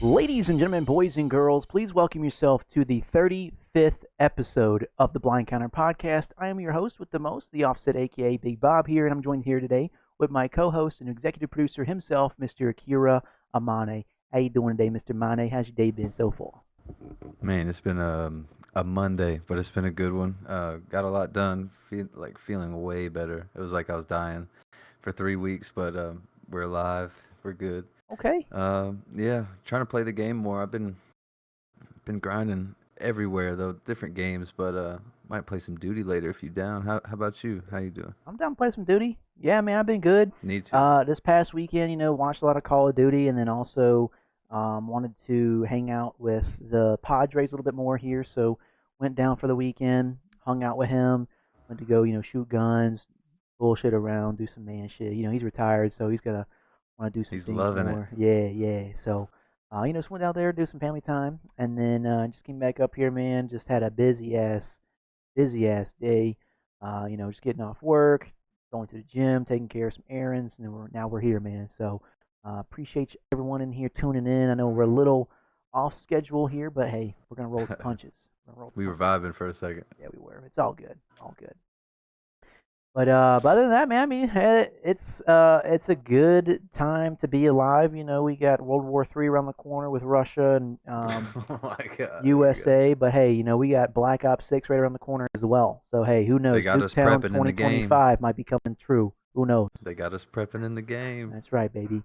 Ladies and gentlemen, boys and girls, please welcome yourself to the 35th episode of the Blind Counter podcast. I am your host with the most, the Offset, aka Big Bob here, and I'm joined here today with my co-host and executive producer himself, Mr. AKIIRA AMANE. How you doing today, Mr. Mane? How's your day been so far? Man, it's been a Monday, but it's been a good one. Got a lot done. Feeling way better. It was like I was dying for 3 weeks, but we're alive. We're good. Okay. Yeah, trying to play the game more. I've been grinding everywhere though, different games, but might play some duty later if you down. How about you? How you doing? I'm down to play some duty. Yeah, man, I've been good. Need to. This past weekend, watched a lot of Call of Duty, and then also wanted to hang out with the Padres a little bit more here. So went down for the weekend, hung out with him, went to go, shoot guns, bullshit around, do some man shit. He's retired, so he's gotta want to do some He's things loving it. more. Yeah, yeah. So, just went out there, do some family time, and then just came back up here, man. Just had a busy ass day. Just getting off work, going to the gym, taking care of some errands, and then we're here, man. So appreciate everyone in here tuning in. I know we're a little off schedule here, but hey, we're gonna roll with the punches. We're gonna roll with We the were punches. vibing for a second. Yeah, we were. It's all good. All good. But other than that, man, I mean, it's a good time to be alive. We got World War III around the corner with Russia and Oh my god, there you go. USA, but hey, we got Black Ops 6 right around the corner as well. So hey, who They knows? got us Nuketown prepping in the game. 2025 might be coming true. Who knows? They got us prepping in the game. That's right, baby.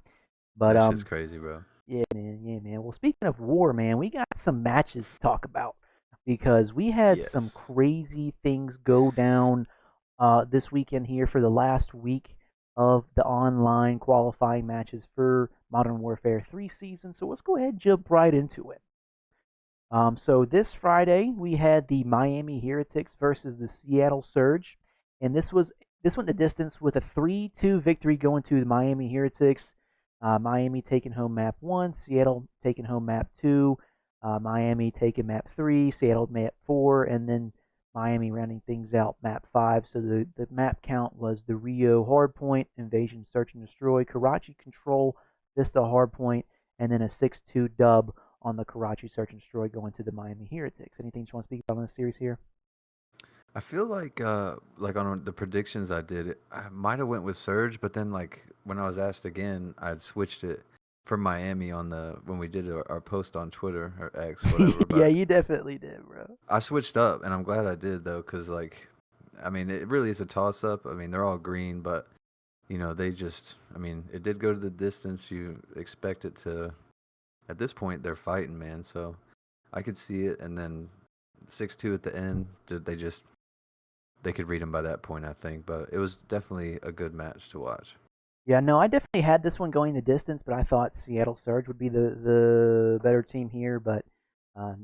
But That shit's crazy, bro. yeah, man. Well, speaking of war, man, we got some matches to talk about because we had some Yes. crazy things go down this weekend here for the last week of the online qualifying matches for Modern Warfare 3 season. So let's go ahead and jump right into it. So this Friday we had the Miami Heretics versus the Seattle Surge, and this went the distance with a 3-2 victory going to the Miami Heretics. Miami taking home map one, Seattle taking home map two, Miami taking map three, Seattle map four, and then Miami rounding things out map five. So the map count was the Rio Hardpoint, Invasion Search and Destroy, Karachi Control, Vista Hardpoint, and then a 6-2 dub on the Karachi Search and Destroy going to the Miami Heretics. Anything you want to speak about in this series here? I feel like on the predictions I did, I might have went with Surge, but then like when I was asked again, I'd switched it for Miami on the when we did our post on Twitter or X, whatever. Yeah, But you definitely did, bro. I switched up, and I'm glad I did though, because like, I mean, it really is a toss up. I mean, they're all green, but they just, I mean, it did go to the distance. You expect it to. At this point, they're fighting, man. So I could see it, and then 6-2 at the end. Did they just they could read him by that point, I think. But it was definitely a good match to watch. Yeah, no, I definitely had this one going the distance, but I thought Seattle Surge would be the better team here, but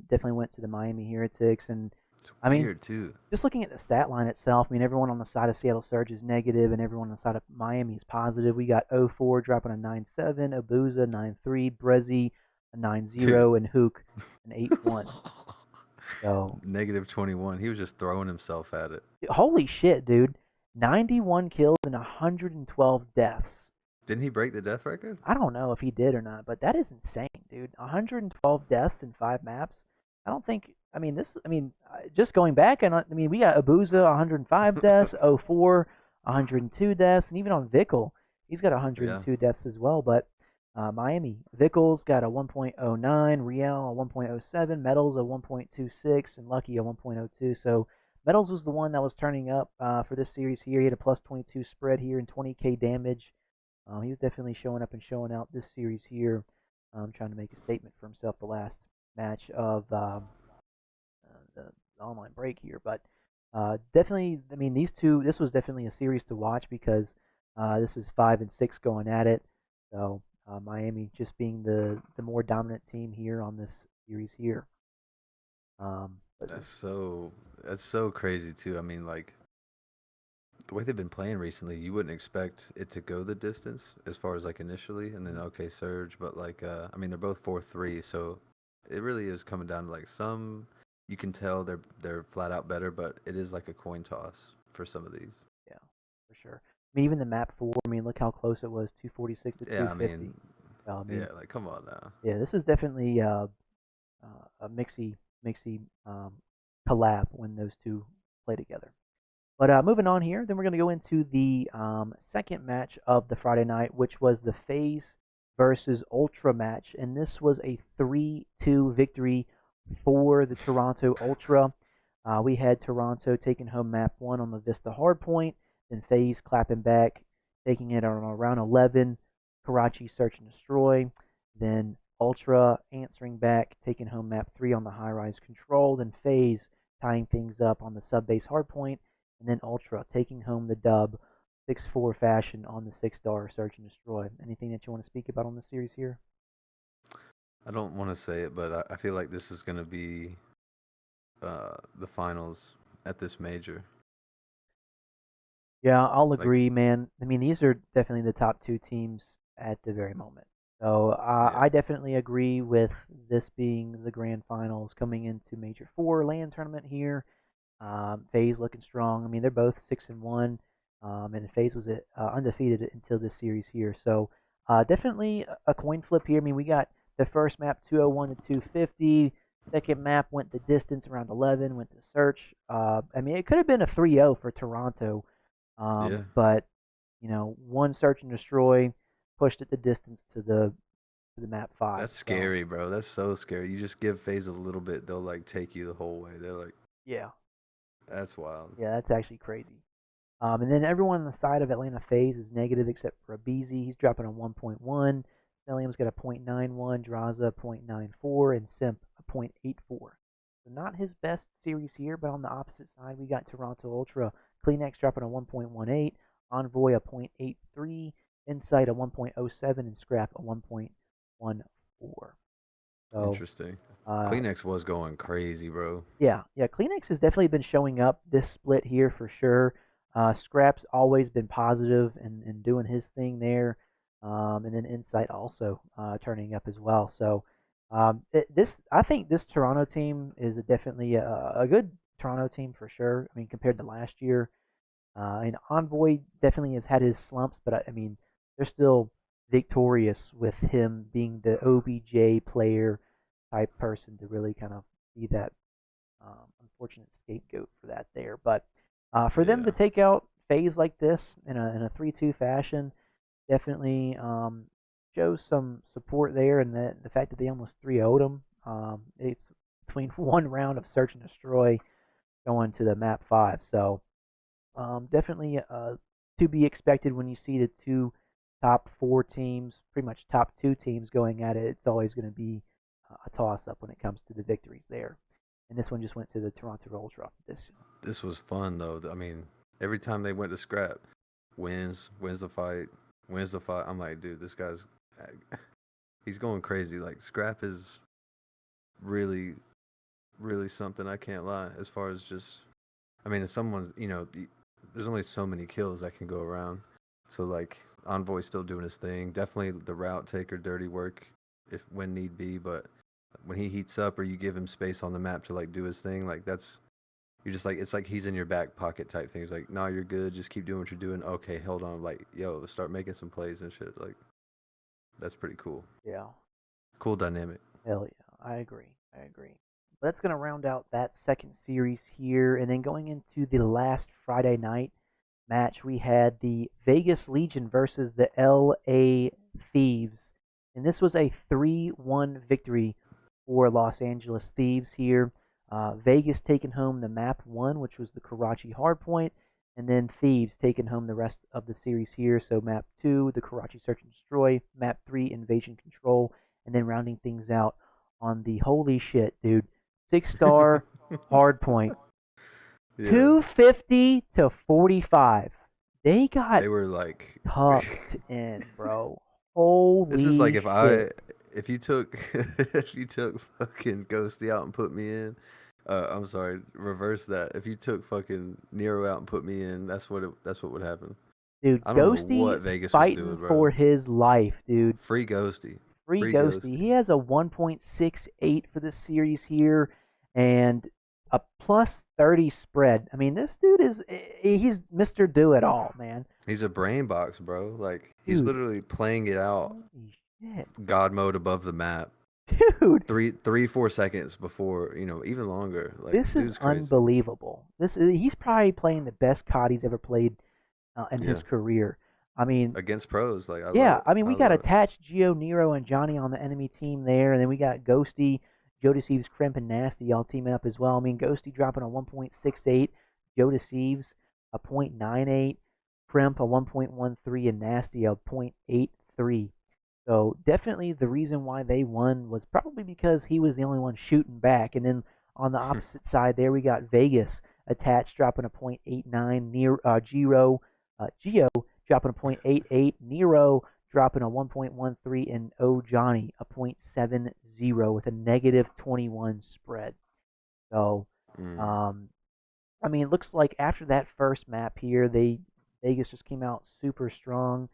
definitely went to the Miami Heretics. And It's I mean, weird too. just looking at the stat line itself, I mean, everyone on the side of Seattle Surge is negative, and everyone on the side of Miami is positive. We got 0-4 dropping a 9-7, Abuza 9-3, Brezzy a Dude. 9-0, and Hook an 8-1. So, Negative 21. He was just throwing himself at it. holy shit, dude. 91 kills and 112 deaths. Didn't he break the death record? I don't know if he did or not, but that is insane, dude. 112 deaths in 5 maps. I don't think. Just going back, and we got Abuza 105 deaths, 0-4, 102 deaths, and even on Vickle, he's got Yeah. 102 deaths as well. But Miami, Vickle's got a 1.09, Real a 1.07, Metals a 1.26, and Lucky a 1.02. So Metals was the one that was turning up for this series here. He had a plus 22 spread here and 20k damage. He was definitely showing up and showing out this series here, trying to make a statement for himself the last match of the online break here. But definitely, I mean, this was definitely a series to watch because this is 5 and 6 going at it. So Miami just being the more dominant team here on this series here. But That's so that's so crazy too. I mean, like the way they've been playing recently, you wouldn't expect it to go the distance as far as like initially, and then okay, Surge, but like I mean, they're both 4-3, so it really is coming down to like some you can tell they're flat out better, but it is like a coin toss for some of these. yeah, for sure. I mean, even the map four. I mean, look how close it was, 246 to Yeah, I mean, 250. I mean, Yeah, like come on now. yeah, this is definitely a mixy collab when those two play together. But moving on here, then we're going to go into the second match of the Friday night, which was the FaZe versus Ultra match. And this was a 3-2 victory for the Toronto Ultra. We had Toronto taking home map 1 on the Vista Hardpoint, then FaZe clapping back, taking it on around 11, Karachi Search and Destroy, then Ultra answering back, taking home map 3 on the High Rise Control, then FaZe tying things up on the sub-base hardpoint, and then Ultra taking home the dub 6-4 fashion on the 6-star Search and Destroy. Anything that you want to speak about on the series here? I don't want to say it, but I feel like this is gonna be the finals at this major. Yeah, I'll Like, agree, man. I mean, these are definitely the top two teams at the very moment. So yeah, I definitely agree with this being the grand finals coming into Major Four land tournament here. FaZe looking strong. I mean, they're both 6-1, and FaZe was undefeated until this series here. So definitely a coin flip here. I mean, we got the first map 201 to 250. Second map went the distance around 11, went to search. I mean, it could have been a 3-0 for Toronto, yeah. but one search and destroy pushed it the distance to the map 5. That's So scary, bro. That's so scary. You just give FaZe a little bit, they'll like take you the whole way. They're like, yeah, that's wild. yeah, that's actually crazy. And then everyone on the side of Atlanta FaZe is negative except for Abizi. He's dropping a 1.1. Stellium's got a 0.91, Draza a 0.94, and Simp a 0.84. So not his best series here, but on the opposite side, we got Toronto Ultra. Kleenex dropping a 1.18, Envoy a 0.83, Insight a 1.07, and Scrap a 1.14. So Interesting. uh, Kleenex was going crazy, bro. yeah. Kleenex has definitely been showing up this split here for sure. Scrap's always been positive and doing his thing there, and then Insight also turning up as well. So I think this Toronto team is definitely a good Toronto team for sure. I mean, compared to last year, and Envoy definitely has had his slumps, but I mean, they're still victorious with him being the OBJ player type person to really kind of be that unfortunate scapegoat for that there. But for them to Yeah. take out FaZe like this in a 3-2 fashion definitely shows some support there, and the fact that they almost 3-0'd them. It's between one round of search and destroy going to the map 5. So definitely to be expected when you see the two top 4 teams, pretty much top 2 teams going at it. It's always going to be a toss up when it comes to the victories there. And this one just went to the Toronto Ultra. This was fun though. I mean, every time they went to scrap, wins the fight, wins the fight. I'm like, dude, this guy's he's going crazy. Like scrap is really, really something. I can't lie. As far as just, I mean, if someone's, there's only so many kills that can go around. So like, Envoy's still doing his thing. Definitely the route taker, dirty work, if when need be. But when he heats up, or you give him space on the map to like do his thing, like that's you're just like it's like he's in your back pocket type thing. He's like, "No, you're good. Just keep doing what you're doing." Okay, hold on. Like, yo, start making some plays and shit. Like, that's pretty cool. Yeah, Cool dynamic. hell yeah. I agree. I agree. But that's going to round out that second series here. And then going into the last Friday night match, we had the Vegas Legion versus the LA Thieves. And this was a 3-1 victory for Los Angeles Thieves here. Vegas taking home the map 1, which was the Karachi Hardpoint, and then Thieves taking home the rest of the series here. So map 2, the Karachi Search and Destroy, map 3, Invasion Control, and then rounding things out on the holy shit, dude, 6-star Hardpoint, Yeah, 250 to 45. They got they were like, tucked in, bro. this is like Holy shit. if you took if you took fucking Ghosty out and put me in. I'm sorry, reverse that. If you took fucking Nero out and put me in, that's what would happen. Dude, I don't know Ghosty what Vegas was fighting doing, bro. for his life, dude. Free Ghosty, Free free Ghosty. Ghosty. He has a 1.68 for this series here and a plus 30 spread. I mean, this dude he's Mr. Do It All, man. He's a brain box, bro. Like he's Dude, literally playing it out. holy Shit, God mode above the map. dude, 3, 4 seconds before, even longer. Like, this is dude's crazy. unbelievable. He's probably playing the best COD he's ever played in Yeah. his career. I mean, Against pros. Like, I love yeah, it. I mean, I we got love it. attached Geo, Nero, and Johnny on the enemy team there, and then we got Ghosty, Joe Deceives, Crimp, and Nasty all teaming up as well. I mean, Ghosty dropping a 1.68, Joe Deceives a 0.98, Crimp a 1.13, and Nasty a 0.83. So definitely the reason why they won was probably because he was the only one shooting back. And then on the opposite side there, we got Vegas attached dropping a 0.89, near Geo dropping a 0.88, Nero dropping a 1.13, and O Johnny a 0.70 with a negative 21 spread. So, Mm. um, I mean, it looks like after that first map here, Vegas just came out super strong.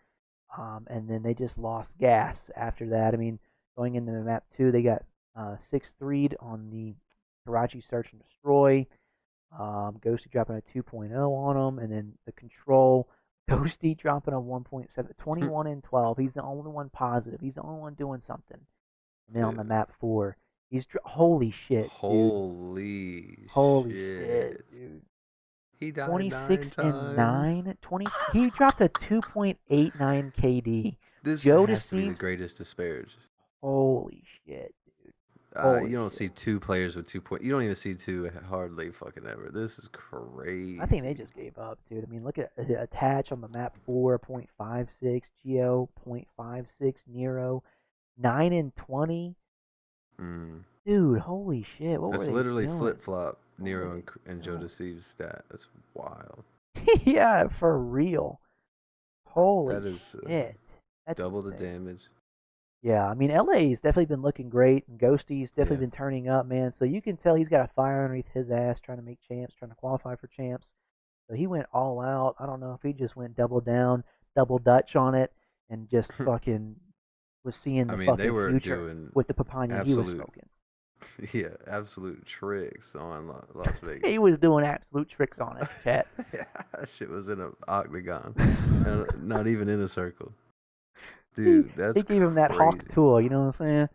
And then they just lost gas after that. I mean, going into the map two, they got 6-3'd on the Karachi Search and Destroy. Ghosty dropping a 2.0 on them, and then the Control. Ghosty dropping a 1.7, 21 and 12. He's the only one positive. He's the only one doing something. And then on the Dude. map four, holy shit, dude. Holy Holy shit, shit. dude. He died 9 26 and times. 9. He dropped a 2.89 KD. This Joe has to be the Deceives. greatest disparage. Holy shit, dude. Holy You don't see shit. two players with 2 point. You don't even see two hardly fucking ever. This is I think they crazy. just gave up, dude. I mean, look at attach on the map 4.56, Geo 0.56, Nero 9 and 20. Mm. Dude, holy shit. What were That's they literally doing? flip flop What were Nero they and Joe doing? Deceive's stat. That's wild. Yeah, for real. That Holy is shit. That's double the insane. damage. Yeah, I mean, LA's definitely been looking great, and Ghosty's definitely Yeah. been turning up, man. So you can tell he's got a fire underneath his ass trying to make champs, trying to qualify for champs. So he went all out. I don't know if he just went double down, double Dutch on it, and just fucking was seeing I the mean, they fucking were future doing with the papaya he was absolute, smoking. yeah, absolute tricks on Las Vegas. He was doing absolute tricks on it, chat. Yeah, that shit was in an octagon, and not even in a circle. he Dude, that's he gave him that hawk crazy. tour, you know what I'm saying?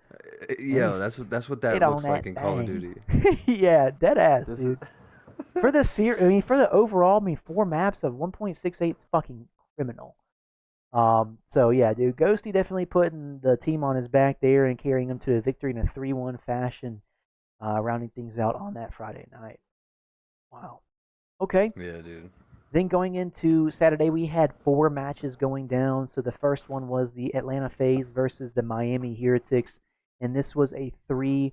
And he Yo, that's what stayed that on looks like that in Call of thing. Duty. Yeah, dead ass, This is dude. I mean, for the overall, I mean, 4 maps of 1.68 is fucking criminal. So yeah, dude, Ghosty definitely putting the team on his back there and carrying them to a victory in a 3-1 fashion, rounding things out on that Friday night. Wow. Okay. yeah, dude. Then going into Saturday, we had 4 matches going down. So the first one was the Atlanta FaZe versus the Miami Heretics, and this was a 3-1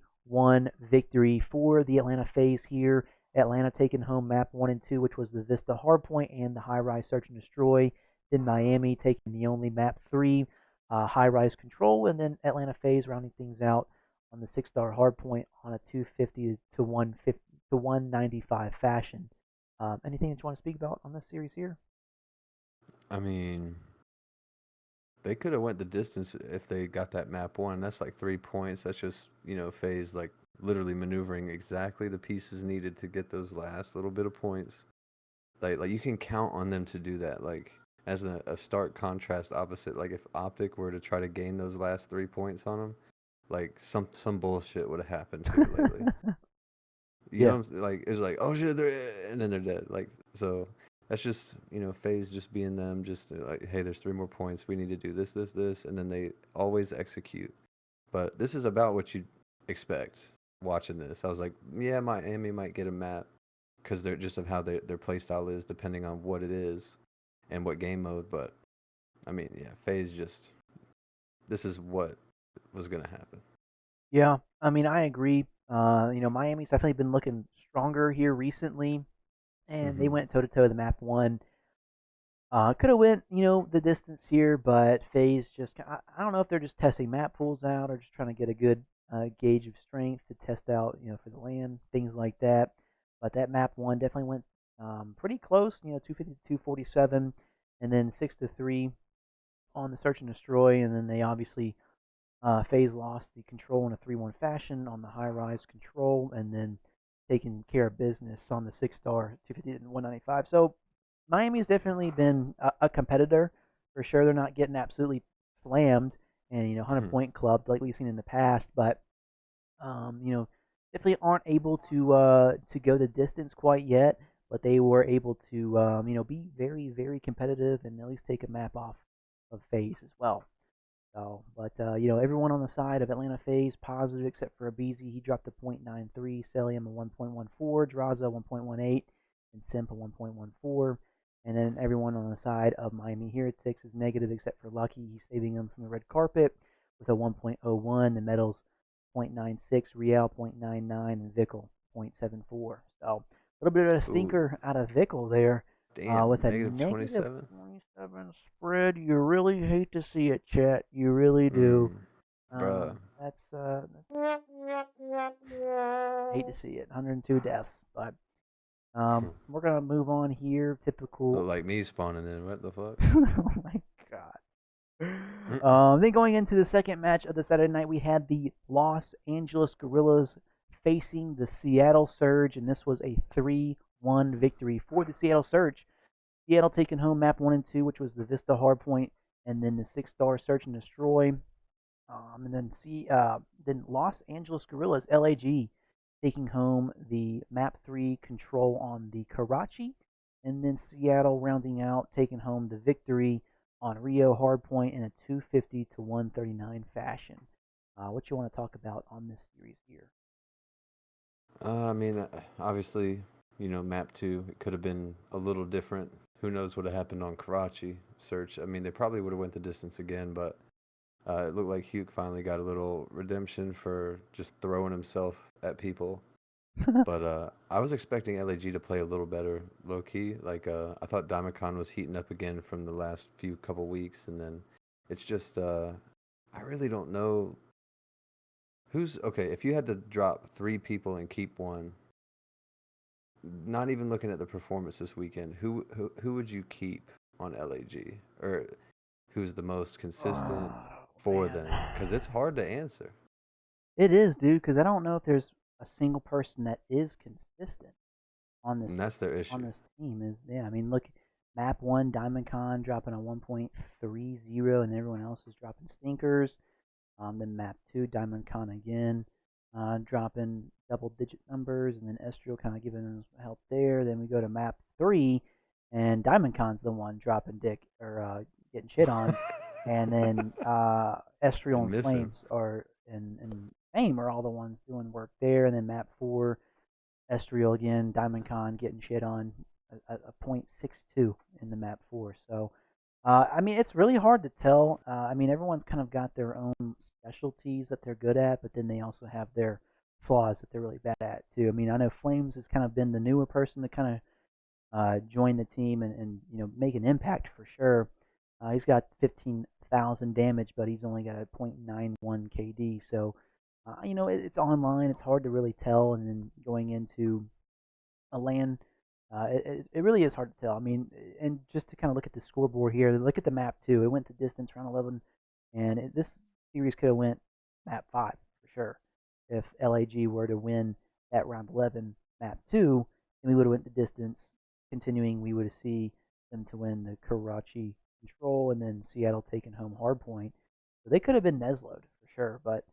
victory for the Atlanta FaZe here. Atlanta taking home map 1 and 2, which was the Vista Hardpoint and the High Rise Search and Destroy. Then Miami taking the only map 3, High Rise Control, and then Atlanta FaZe rounding things out on the 6-star Hardpoint on a 250 to 150 to 195 fashion. Anything that you want to speak about on this series here? I mean, they could have went the distance if they got that map one. That's like 3 points. That's just phase like literally maneuvering exactly the pieces needed to get those last little bit of points. Like you can count on them to do that. Like as a stark contrast opposite. Like if OpTic were to try to gain those last 3 points on them, like some bullshit would have happened here lately. You know Yeah, what I'm saying? Like it's like, oh shit, and then they're dead. Like so that's just phase just being them, just like, hey, there's 3 more points. We need to do this, and then they always execute. But this is about what you expect watching this. I was like, yeah, Miami might get a map because they're just of how their play style is, depending on what it is and what game mode. But I mean, yeah, phase just this is what was gonna happen. yeah. I mean, I agree. Miami's definitely been looking stronger here recently, and they Mm-hmm. went toe to toe the map one. Could have went, the distance here, but FaZe just, I don't know if they're just testing map pools out or just trying to get a good gauge of strength to test out, for the land, things like that. But that map one definitely went pretty close, 250 to 247, and then 6-3 on the search and destroy, and then they obviously FaZe lost the control in a 3-1 fashion on the high rise control, and then taking care of business on the 6-star 250 and 195. So Miami's definitely been a competitor for sure. They're not getting absolutely slammed, and 100-point club like we've seen in the past, but definitely aren't able to go the distance quite yet. But they were able to be very very competitive and at least take a map off of FaZe as well. So, but everyone on the side of Atlanta FaZe positive except for Abizi. He dropped a .93, Celium a 1.14, Draza 1.18, and Simp a 1.14. And then everyone on the side of Miami Heretics is negative except for Lucky. He's saving them from the red carpet with a 1.01. The Metals .96, Real .99, and Vickle .74. So a little bit of a Ooh, stinker out of Vickle there damn, with a negative negative 27. 27 spread. You really hate to see it, chat. You really do. Bruh. That's hate to see it. 102 deaths, but we're gonna move on here. Look Typical. like me spawning in. What the fuck? Oh my god. Then going into the second match of the Saturday night, we had the Los Angeles Guerrillas facing the Seattle Surge, and this was a 3-1 victory for the Seattle Surge. Seattle taking home map 1 and 2, which was the Vista Hardpoint, and then the 6-star Search and Destroy. And then Los Angeles Guerrillas (LAG) taking home the map 3 control on the Karachi, and then Seattle rounding out taking home the victory on Rio Hardpoint in a 250 to 139 fashion. What you want to talk about on this series here? I mean, obviously, map two, it could have been a little different. Who knows what would have happened on Karachi search? I mean, they probably would have went the distance again, but it looked like Hugh finally got a little redemption for just throwing himself at people. But I was expecting LAG to play a little better, low key. Like I thought Diamond Con was heating up again from the last few couple weeks, and then it's just I really don't know who's okay. If you had to drop three people and keep one, not even looking at the performance this weekend, who would you keep on LAG, or who's the most consistent Oh for man, them? Because it's hard to answer, it is, dude. Because I don't know if there's a single person that is consistent on this and that's their on issue. this team. Is yeah, I mean, look, map one, Diamond Con dropping a 1.30, and everyone else is dropping stinkers. Then map two, Diamond Con again, dropping double digit numbers, and then Estriel kind of giving us help there. Then we go to map three, and Diamond Con's the one dropping dick or getting shit on, and then Estriel And and miss him. Flames are and Fame are all the ones doing work there. And then map four, Estriel again, Diamond Con getting shit on a .62 in the map four. So I mean, it's really hard to tell. I mean, everyone's kind of got their own specialties that they're good at, but then they also have their flaws that they're really bad at too. I mean, I know Flames has kind of been the newer person to kind of join the team and make an impact for sure. He's got 15,000 damage, but he's only got a .91 KD. So it's online. It's hard to really tell. And then going into a LAN, it really is hard to tell. I mean, and just to kind of look at the scoreboard here, look at the map too. It went to distance round 11, and this series could have went map 5 for sure. If LAG were to win that round 11 map 2, and we would have went the distance. Continuing, we would have see them to win the Karachi control, and then Seattle taking home hardpoint. So they could have been Neslo'd for sure, but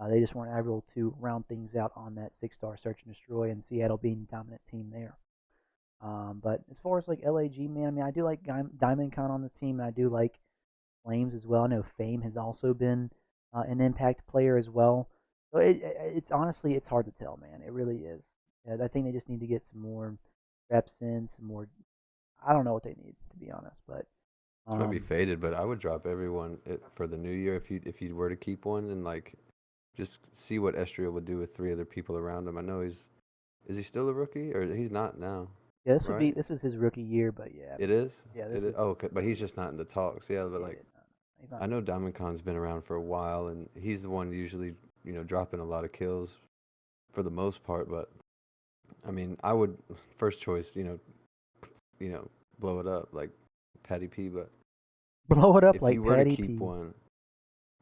they just weren't able to round things out on that 6-star search and destroy, and Seattle being the dominant team there. But as far as like LAG, man, I mean, I do like Diamond Con on the team, and I do like Flames as well. I know Fame has also been an impact player as well. So it's honestly it's hard to tell, man. It really is. I think they just need to get some more reps in, some more. I don't know what they need to be honest, but This might be um, faded, but I would drop everyone for the new year if you were to keep one and like just see what Estriel would do with three other people around him. I know he's is he still a rookie or he's not now, yeah, right? this is his rookie year, but yeah, It is. yeah, It this is. is Oh, okay. But he's just not in the talks. Yeah, but yeah, like no, he's not I in know the talk. Diamond Khan's been around for a while, and he's the one usually dropping a lot of kills for the most part. But I mean, I would first choice you know blow it up like Patty P. But Blow it up if like you were to Patty keep P. one,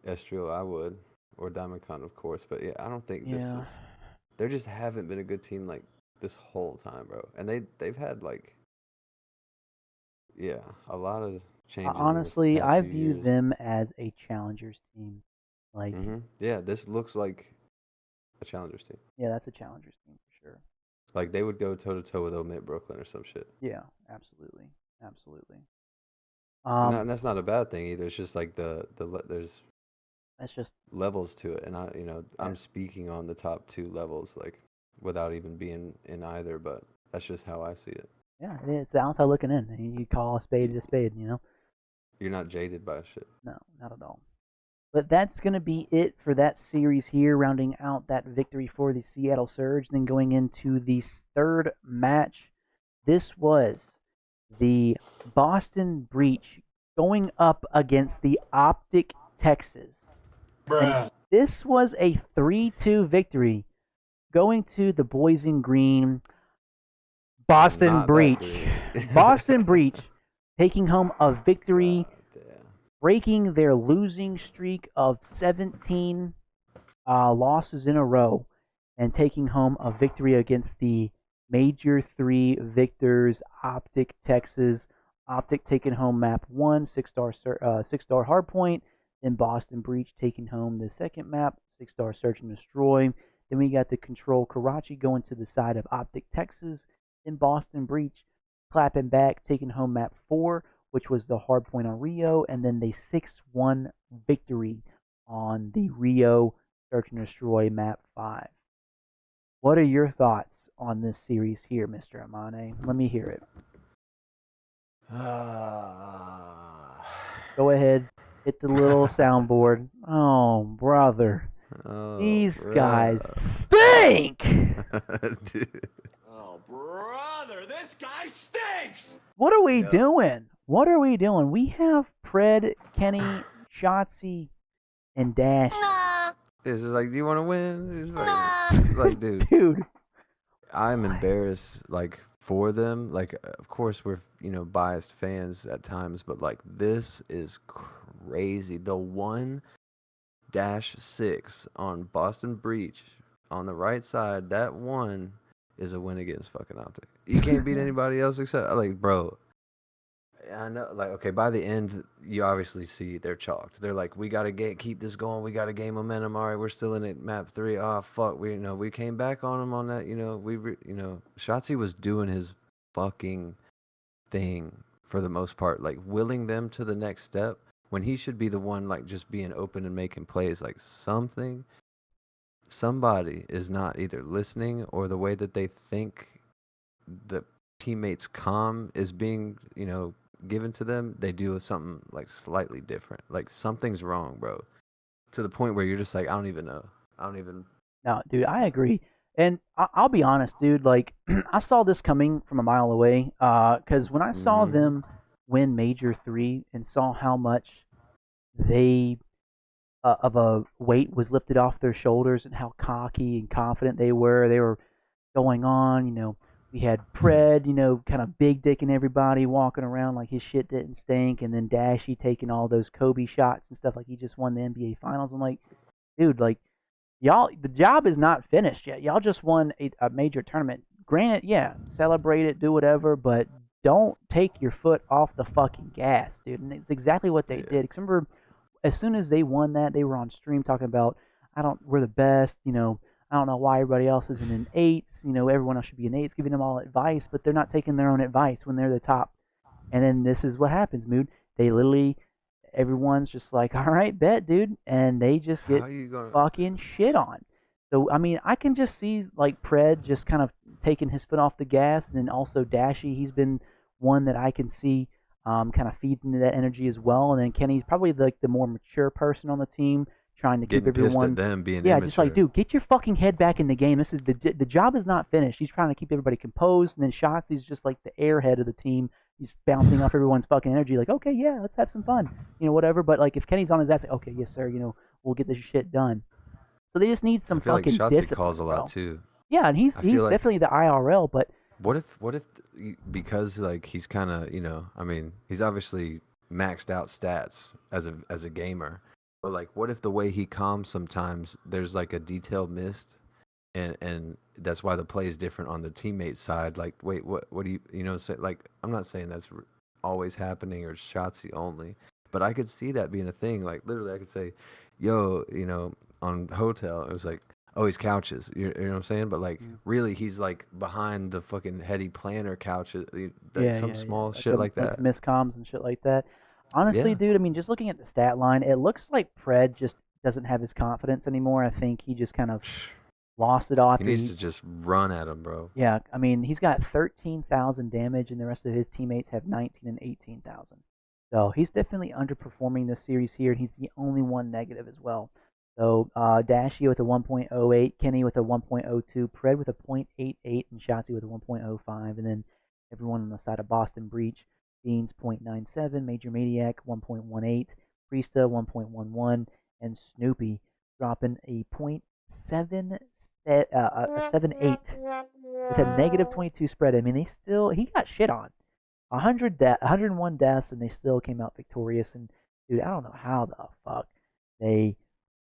Estriel, I would, or Diamond Khan, of course. But yeah, I don't think this Yeah, is. They just haven't been a good team like this whole time, bro. And they've had like yeah a lot of changes in the Honestly, past I few view years. them as a challengers team. Like, Yeah, this looks like a challengers team. yeah, that's a challengers team for sure. Like they would go toe to toe with Omit Brooklyn or some shit. Yeah, absolutely, absolutely. And that's not a bad thing either. It's just like there's That's just levels to it, and yeah, I'm speaking on the top two levels like without even being in either, but that's just how I see it. yeah. It's the outside looking in. You call a spade a spade. You're not jaded by shit. No, not at all. But that's going to be it for that series here, rounding out that victory for the Seattle Surge. Then going into the third match, this was the Boston Breach going up against the OpTic Texas. And this was a 3-2 victory going to the boys in green. Boston Not that Breach. green. Boston Breach taking home a victory, God damn. breaking their losing streak of 17 losses in a row and taking home a victory against the Major 3 victors, OpTic Texas. OpTic taking home map 1, 6-star hardpoint. Then Boston Breach taking home the second map, 6-star Search and Destroy. Then we got the Control Karachi going to the side of OpTic Texas. Then Boston Breach clapping back, taking home map 4, which was the hardpoint on Rio. And then the 6-1 victory on the Rio Search and Destroy Map 5. What are your thoughts on this series here, Mr. Amane? Let me hear it. Go ahead, hit the little soundboard. Oh, brother. Oh, These guys bruh. stink! Dude. Oh, brother, this guy stinks! What are we doing? What are we doing? We have Pred, Kenny, Shotzi, and Dash. This is like, do you want to win? Like, dude, Dude. I'm embarrassed, like, for them. Like, of course, we're, biased fans at times, but, like, this is crazy. The 1-6 on Boston Breach on the right side, that one is a win against fucking OpTic. You can't beat anybody else except, like, bro. I know, like, okay, by the end, you obviously see they're chalked. They're like, we gotta keep this going. We gotta gain momentum. All right, we're still in it. Map 3. Oh fuck, we came back on them on that. Shotzi was doing his fucking thing for the most part, like willing them to the next step when he should be the one like just being open and making plays. Like somebody is not either listening or the way that they think the teammates' calm is being, given to them, they do something like slightly different. Like something's wrong, bro. To the point where you're just like, I don't even know. I don't even. No, dude, I agree. And I'll be honest, dude. Like, I saw this coming from a mile away. Because when I saw Mm-hmm. them win Major 3 and saw how much they of a weight was lifted off their shoulders and how cocky and confident they were going on. We had Pred, kind of big dicking everybody, walking around like his shit didn't stink, and then Dashy taking all those Kobe shots and stuff like he just won the NBA Finals. I'm like, dude, like y'all, the job is not finished yet. Y'all just won a major tournament. Granted, yeah, celebrate it, do whatever, but don't take your foot off the fucking gas, dude. And it's exactly what they Yeah. did. 'Cause remember, as soon as they won that, they were on stream talking about, we're the best, I don't know why everybody else isn't in eights, everyone else should be in eights, giving them all advice, but they're not taking their own advice when they're the top. And then this is what happens, Mood. They literally, everyone's just like, all right, bet, dude. And they just How get you gonna? fucking shit on. So, I mean, I can just see, like, Pred just kind of taking his foot off the gas. And then also Dashy, he's been one that I can see kind of feeds into that energy as well. And then Kenny's probably like the more mature person on the team, trying to keep Getting pissed at everyone. them being Yeah, just like, immature. dude, get your fucking head back in the game. This is the job is not finished. He's trying to keep everybody composed, and then Shotzi's just like the airhead of the team. He's bouncing off everyone's fucking energy, like, okay, yeah, let's have some fun, whatever. But like, if Kenny's on his ass, like, okay, yes, sir, we'll get this shit done. So they just need I some feel like fucking Shotzi calls discipline, a lot bro. too. Yeah, and he's I feel like definitely the IRL, but what if because like he's kind of I mean he's obviously maxed out stats as a gamer, but like what if the way he calms sometimes there's like a detail missed, and that's why the play is different on the teammate side. Like wait, what do you say? Like I'm not saying that's always happening or Shotzi only. But I could see that being a thing. Like literally, I could say, "Yo, on Hotel," it was like, "Oh, he's couches." You know what I'm saying? But like, Mm. really, he's like behind the fucking heady planner couches. Yeah, Some yeah, yeah. small shit like Like that. miscoms and shit like that. Honestly, Yeah. dude, I mean, just looking at the stat line, it looks like Pred just doesn't have his confidence anymore. I think he just kind of lost it all He after needs he. to just run at him, bro. Yeah, I mean, he's got 13,000 damage, and the rest of his teammates have 19 and 18,000. So he's definitely underperforming this series here, and he's the only one negative as well. So Dashie with a 1.08, Kenny with a 1.02, Pred with a 0.88, and Shotzi with a 1.05, and then everyone on the side of Boston Breach, Beans 0.97, Major Maniac 1.18, Priesta 1.11, and Snoopy dropping a 0.7 a 7.8 with a negative 22 spread. I mean, he got shit on. 101 deaths, and they still came out victorious. And dude, I don't know how the fuck they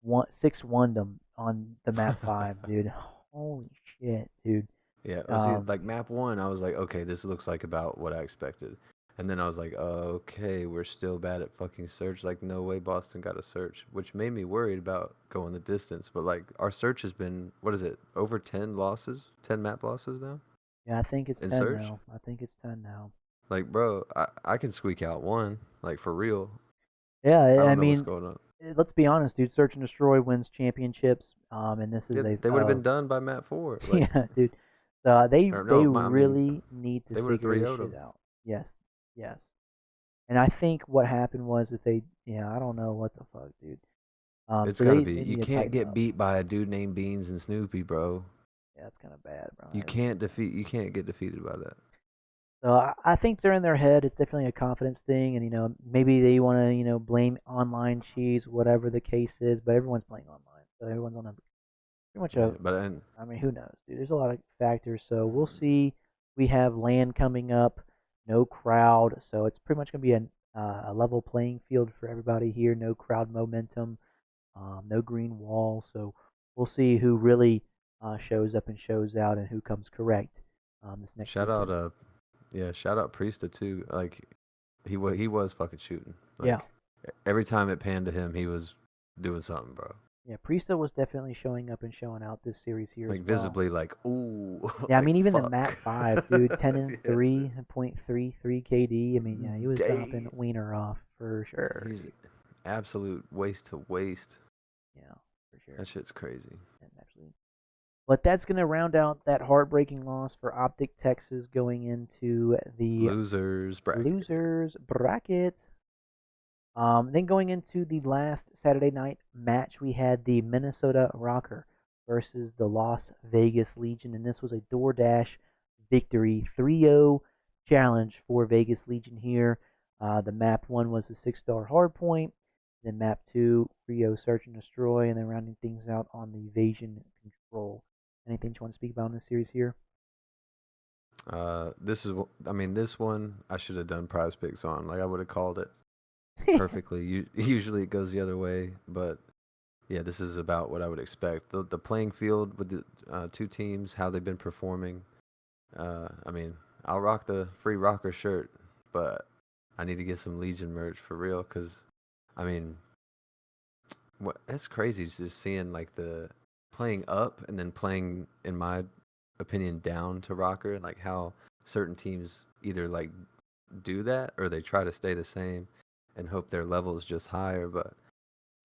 6-1'd them on the map 5, dude. Holy shit, dude. Yeah, see, Um, like map one, I was like, okay, this looks like about what I expected. And then I was like, oh, okay, we're still bad at fucking search. Like, no way Boston got a search, which made me worried about going the distance. But like, our search has been, what is it, over 10 losses, 10 map losses now yeah, I think it's in 10 search. now. I think it's 10 now. Like, bro, I can squeak out one, like for real. Yeah, I I don't know what's mean, going on. let's be honest, dude. Search and Destroy wins championships. And this Yeah, is a they would have been done by map four. Like, yeah, dude. So or they no, I mean, really need to they would have figure 3 this 0'd shit them. out. Yes, yes. And I think what happened was that yeah, I don't know what the fuck, dude. It's So got to be. they You need to can't tighten get up. beat by a dude named Beans and Snoopy, bro. Yeah, that's kind of bad, bro. You That is can't kinda bad. defeat. You can't get defeated by that. So I think they're in their head. It's definitely a confidence thing, and maybe they want to blame online cheese, whatever the case is. But everyone's playing online, so everyone's on a pretty much Yeah, a. but and I mean, who knows, dude? There's a lot of factors. So we'll see. We have land coming up, no crowd, so it's pretty much gonna be a level playing field for everybody here. No crowd momentum, no green wall. So we'll see who really shows up and shows out, and who comes correct this next shout out, weekend. yeah, shout out Priesta too. Like he was fucking shooting. Yeah, Like every time it panned to him, he was doing something, bro. yeah. Priesta was definitely showing up and showing out this series here as Like well. visibly, like ooh, Yeah, I like mean even the map fuck. 5, dude, 10 and Yeah. 3.33 KD. I mean, yeah, he was dropping Dang, wiener off for sure, he's dude. absolute waste to waste. Yeah, for sure. That shit's crazy. Yeah, absolutely. But that's going to round out that heartbreaking loss for Optic Texas going into the Losers bracket. losers bracket. Then going into the last Saturday night match, we had the Minnesota Rocker versus the Las Vegas Legion, and this was a DoorDash victory, 3-0 challenge for Vegas Legion here. The map one was a 6-star hardpoint, then map two, Rio Search and Destroy, and then rounding things out on the Evasion Control. Anything you want to speak about in this series here? I mean, this one I should have done prize picks on. Like I would have called it perfectly. Usually it goes the other way, but yeah, this is about what I would expect. The playing field with the two teams, how they've been performing. I mean, I'll rock the free rocker shirt, but I need to get some Legion merch for real. Cause I mean, it's crazy just seeing like the playing up and then playing, in my opinion, down to rocker, and like how certain teams either like do that or they try to stay the same and hope their level is just higher. But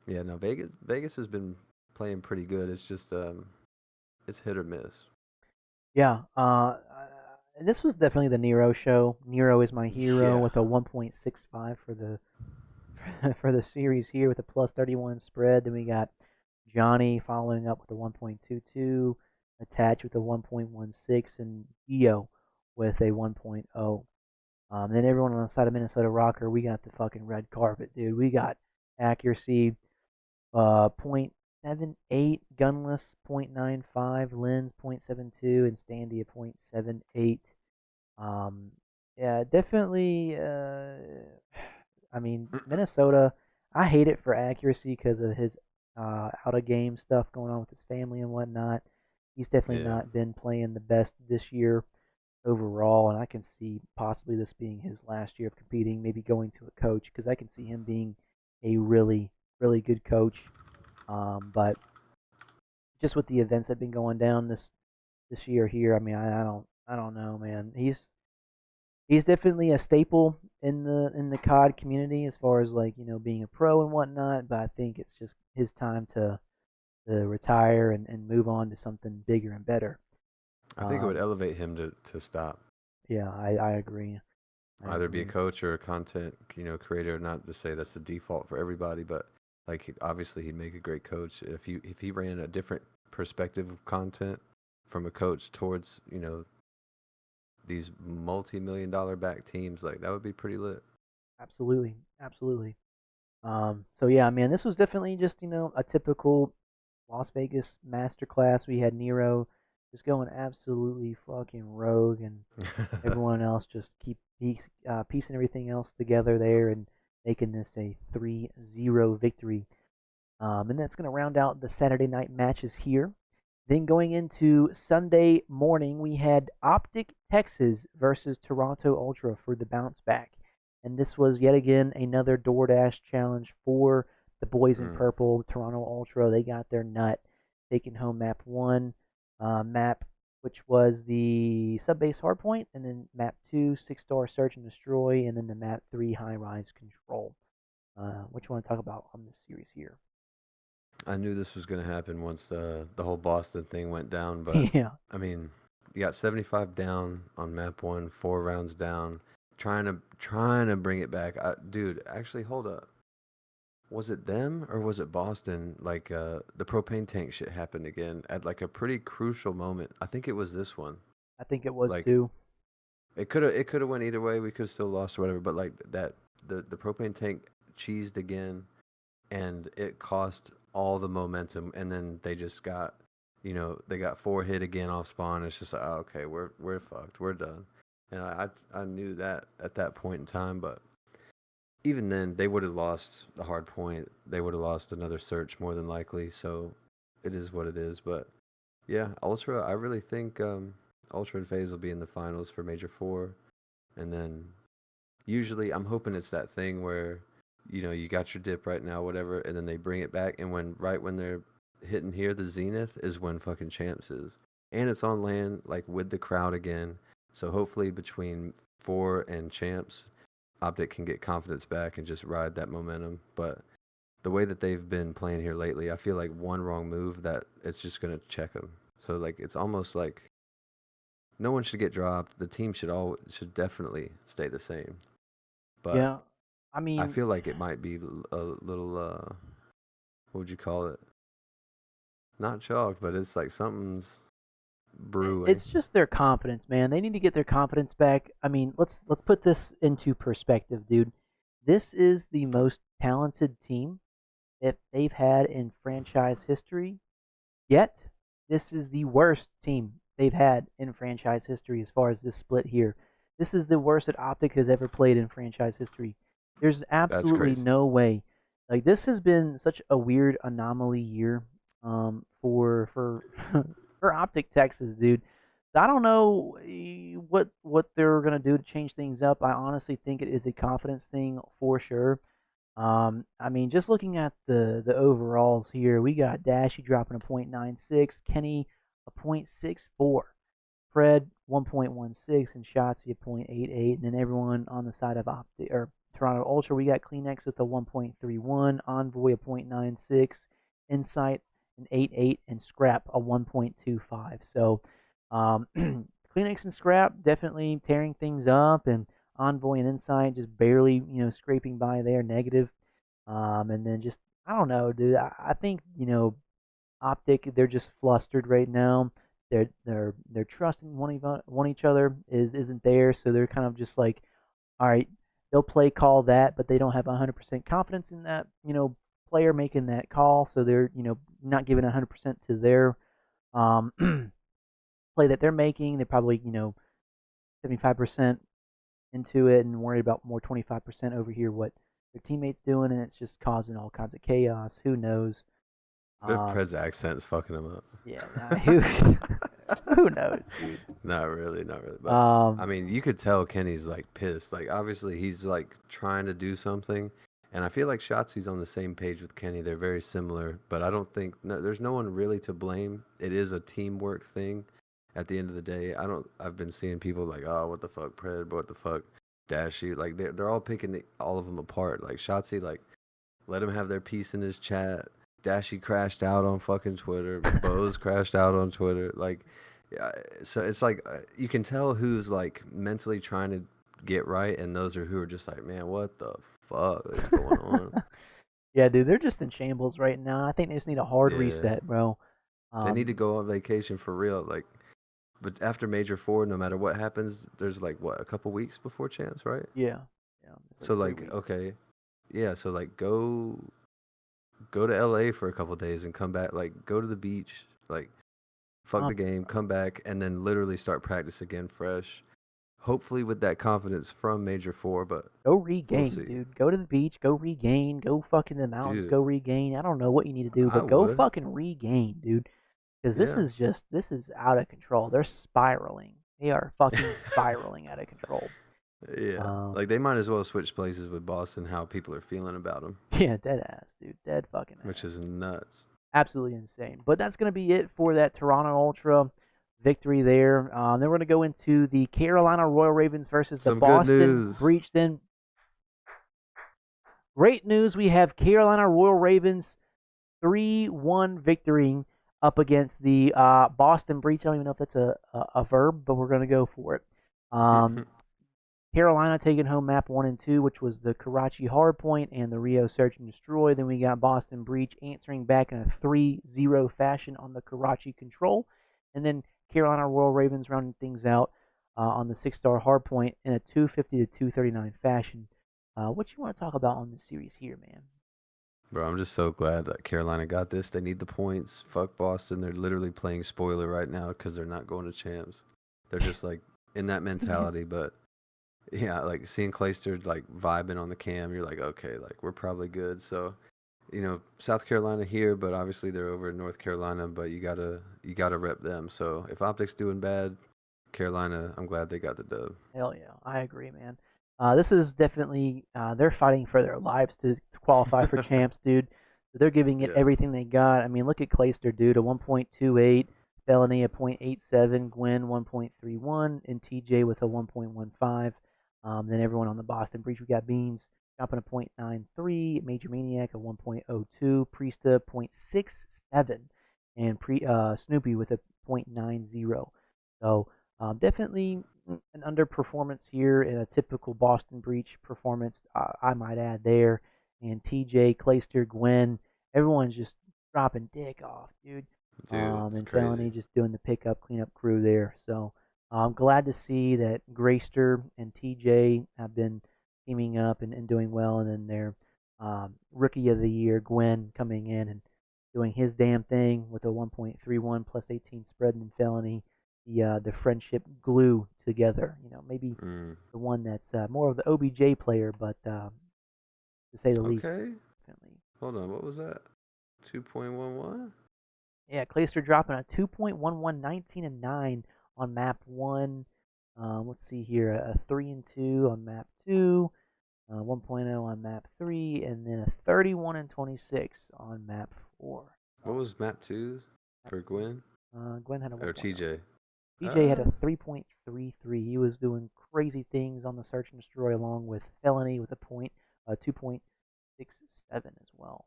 yeah, no, Vegas has been playing pretty good. It's just it's hit or miss. Yeah, this was definitely the Nero show. Nero is my hero Yeah. with a 1.65 for the for the series here with a plus 31 spread. Then we got Johnny following up with a 1.22, Attach with a 1.16, and Io with a 1.0. Then everyone on the side of Minnesota Rocker, we got the fucking red carpet, dude. We got accuracy 0.78, gunless 0.95, lens 0.72, and standy a 0.78. Um, yeah, definitely. I mean, Minnesota. I hate it for accuracy because of his out of game stuff going on with his family and whatnot. He's definitely Yeah. not been playing the best this year. overall, and I can see possibly this being his last year of competing, maybe going to a coach because I can see him being a really, really good coach. But just with the events that have been going down this year here, I mean, I don't know, man. He's definitely a staple in the COD community as far as like being a pro and whatnot. But I think it's just his time to retire and move on to something bigger and better. I think it would Um, elevate him to stop. yeah, I agree. I Either be a agree. coach or a content, creator. Not to say that's the default for everybody, but like obviously he'd make a great coach if he ran a different perspective of content from a coach towards these multi-million dollar back teams. Like that would be pretty lit. Absolutely, absolutely. So yeah, man, this was definitely just a typical Las Vegas masterclass. We had Nero just going absolutely fucking rogue, and everyone else just keep piecing everything else together there and making this a 3-0 victory. And that's going to round out the Saturday night matches here. Then going into Sunday morning, we had OpTic Texas versus Toronto Ultra for the bounce back. And this was yet again another DoorDash challenge for the boys in Mm. purple. Toronto Ultra, they got their nut, taking home map one, map which was the sub base hardpoint, and then map two, 6-star search and destroy, and then the map three, high rise control. What you want to talk about on this series here? I knew this was going to happen once the whole Boston thing went down, but Yeah, I mean, you got 75 down on map one, 4 rounds down, trying to bring it back. Dude, actually, hold up. Was it them or was it Boston? Like the propane tank shit happened again at like a pretty crucial moment. I think it was this one. I think it was Like too. it could have went either way. We could have still lost or whatever. But like that the propane tank cheesed again, and it cost all the momentum. And then they just got, they got 4 hit again off spawn. It's just like, oh, okay, we're fucked. We're done. And I knew that at that point in time, but even then they would have lost the hard point. They would have lost another search more than likely. So it is what it is. But yeah, Ultra. I really think Ultra and FaZe will be in the finals for Major Four, and then usually I'm hoping it's that thing where you got your dip right now, whatever, and then they bring it back, and when they're hitting here, the zenith is when fucking Champs is, and it's on land like with the crowd again. So hopefully between Four and Champs, OpTic can get confidence back and just ride that momentum. But the way that they've been playing here lately, I feel like one wrong move that it's just gonna check them. So like it's almost like no one should get dropped. The team should definitely stay the same. But Yeah, I I mean, feel like it might be a little what would you call it? Not chalked, but it's like something's brewing. it's just their confidence, man. They need to get their confidence back. I mean, let's put this into perspective, dude. This is the most talented team that they've had in franchise history. Yet, this is the worst team they've had in franchise history as far as this split here. This is the worst that OpTic has ever played in franchise history. There's That's absolutely crazy. no way. Like this has been such a weird anomaly year for for OpTic Texas, dude. I don't know what they're gonna do to change things up. I honestly think it is a confidence thing for sure. I mean, just looking at the overalls here, we got Dashy dropping a .96, Kenny a .64, Fred 1.16, and Shotzi a .88, and then everyone on the side of Toronto Ultra, we got Kleenex with a 1.31, Envoy a .96, Insight an 88, and Scrap a 1.25. So, Kleenex and Scrap definitely tearing things up, and Envoy and Insight just barely, scraping by there, negative. And then just I don't know, dude. I think OpTic they're just flustered right now. Their trust in one each other isn't there, so they're kind of just like, all right, they'll play call that, but they don't have 100% confidence in that player making that call, so they're not giving 100% to their um, play that they're making. They're probably 75% into it and worried about more 25% over here what their teammates doing, and it's just causing all kinds of chaos. Who knows? Their Um, Prez accent's fucking them yeah, up. who? Who knows, dude? Not really, not really. But I Um, mean, you could tell Kenny's like pissed. Like obviously he's like trying to do something, and I feel like Shotzi's on the same page with Kenny. They're very similar, but I don't think there's no one really to blame. It is a teamwork thing. At the end of the day, I don't. I've been seeing people like, oh, what the fuck, Pred, what the fuck, Dashy. Like they're all picking all of them apart. Like Shotzi, like let him have their piece in his chat. Dashy crashed out on fucking Twitter. Bose crashed out on Twitter. Like, yeah, so it's like you can tell who's like mentally trying to get right, and those are who are just like, man, what the fuck is going on? yeah, dude, they're just in shambles right now. I think they just need a hard Yeah, reset, bro. they need to Um, go on vacation for real. Like, but after Major Four, no matter what happens, there's like what a couple weeks before champs, right? yeah, yeah, it's like So 3 weeks. like, okay, yeah, so like go to LA for a couple days and come back. Like, go to the beach. Like, fuck the Something, game, bro. come back, and then literally start practice again fresh. Hopefully with that confidence from Major Four, but Go we'll regain, see. dude. Go to the beach. Go regain. Go fucking the mountains. Dude, Go regain. I don't know what you need to do, I but go would. fucking regain, dude. Because Yeah. this is out of control. They're spiraling. They are fucking spiraling out of control. Yeah. Um, Like they might as well switch places with Boston how people are feeling about them, yeah, dead ass, dude. Dead fucking which ass. is nuts. Absolutely insane. But that's going to be it for that Toronto Ultra victory there. Then we're going to go into the Carolina Royal Ravens versus the Some good Boston news. Breach. Then great news. We have Carolina Royal Ravens 3-1 victory up against the Boston Breach. I don't even know if that's a verb, but we're going to go for it. Um, Carolina taking home map 1 and 2, which was the Karachi Hardpoint and the Rio Search and Destroy. Then we got Boston Breach answering back in a 3-0 fashion on the Karachi Control. And then Carolina Royal Ravens rounding things out on the 6-star Hardpoint in a 250 to 239 fashion. What you want to talk about on this series here, man? Bro, I'm just so glad that Carolina got this. They need the points. Fuck Boston. They're literally playing spoiler right now because they're not going to champs. They're just like in that mentality, but yeah, like seeing Clayster like vibing on the cam, you're like, okay, like we're probably good. So, South Carolina here, but obviously they're over in North Carolina, but you gotta rep them. So if OpTic's doing bad, Carolina, I'm glad they got the dub. Hell yeah, I agree, man. This is definitely they're fighting for their lives to qualify for champs, dude. So they're giving it Yeah, everything they got. I mean, look at Clayster, dude, a 1.28, Felony a 0.87, Gwen 1.31, and TJ with a 1.15. Then everyone on the Boston Breach, we got Beans dropping a 0.93, Major Maniac a 1.02, Priesta 0.67, and Snoopy with a 0.90. So definitely an underperformance here in a typical Boston Breach performance, I might add there. And TJ, Clayster, Gwen, everyone's just dropping dick off, dude. dude, it's And Felony crazy. just doing the pickup, cleanup crew there. So I'm glad to see that Grayster and TJ have been teaming up and doing well. And then their rookie of the year, Gwen, coming in and doing his damn thing with a 1.31 plus 18 spread in Felony, the friendship glue together. You know, maybe Mm. the one that's more of the OBJ player, but to say the least, Okay, definitely. hold on. What was that? 2.11. Yeah, Clayster dropping a 2.11, 19 and 9 on map one. Let's see here, a 3 and 2 on map two, 1.0 on map three, and then a 31 and 26 on map four. What was map twos Map for two. Gwen Gwen had a or 1.0. TJ? DJ had Ah, a 3.33. He was doing crazy things on the search and destroy, along with Felony with a 2.67 as well.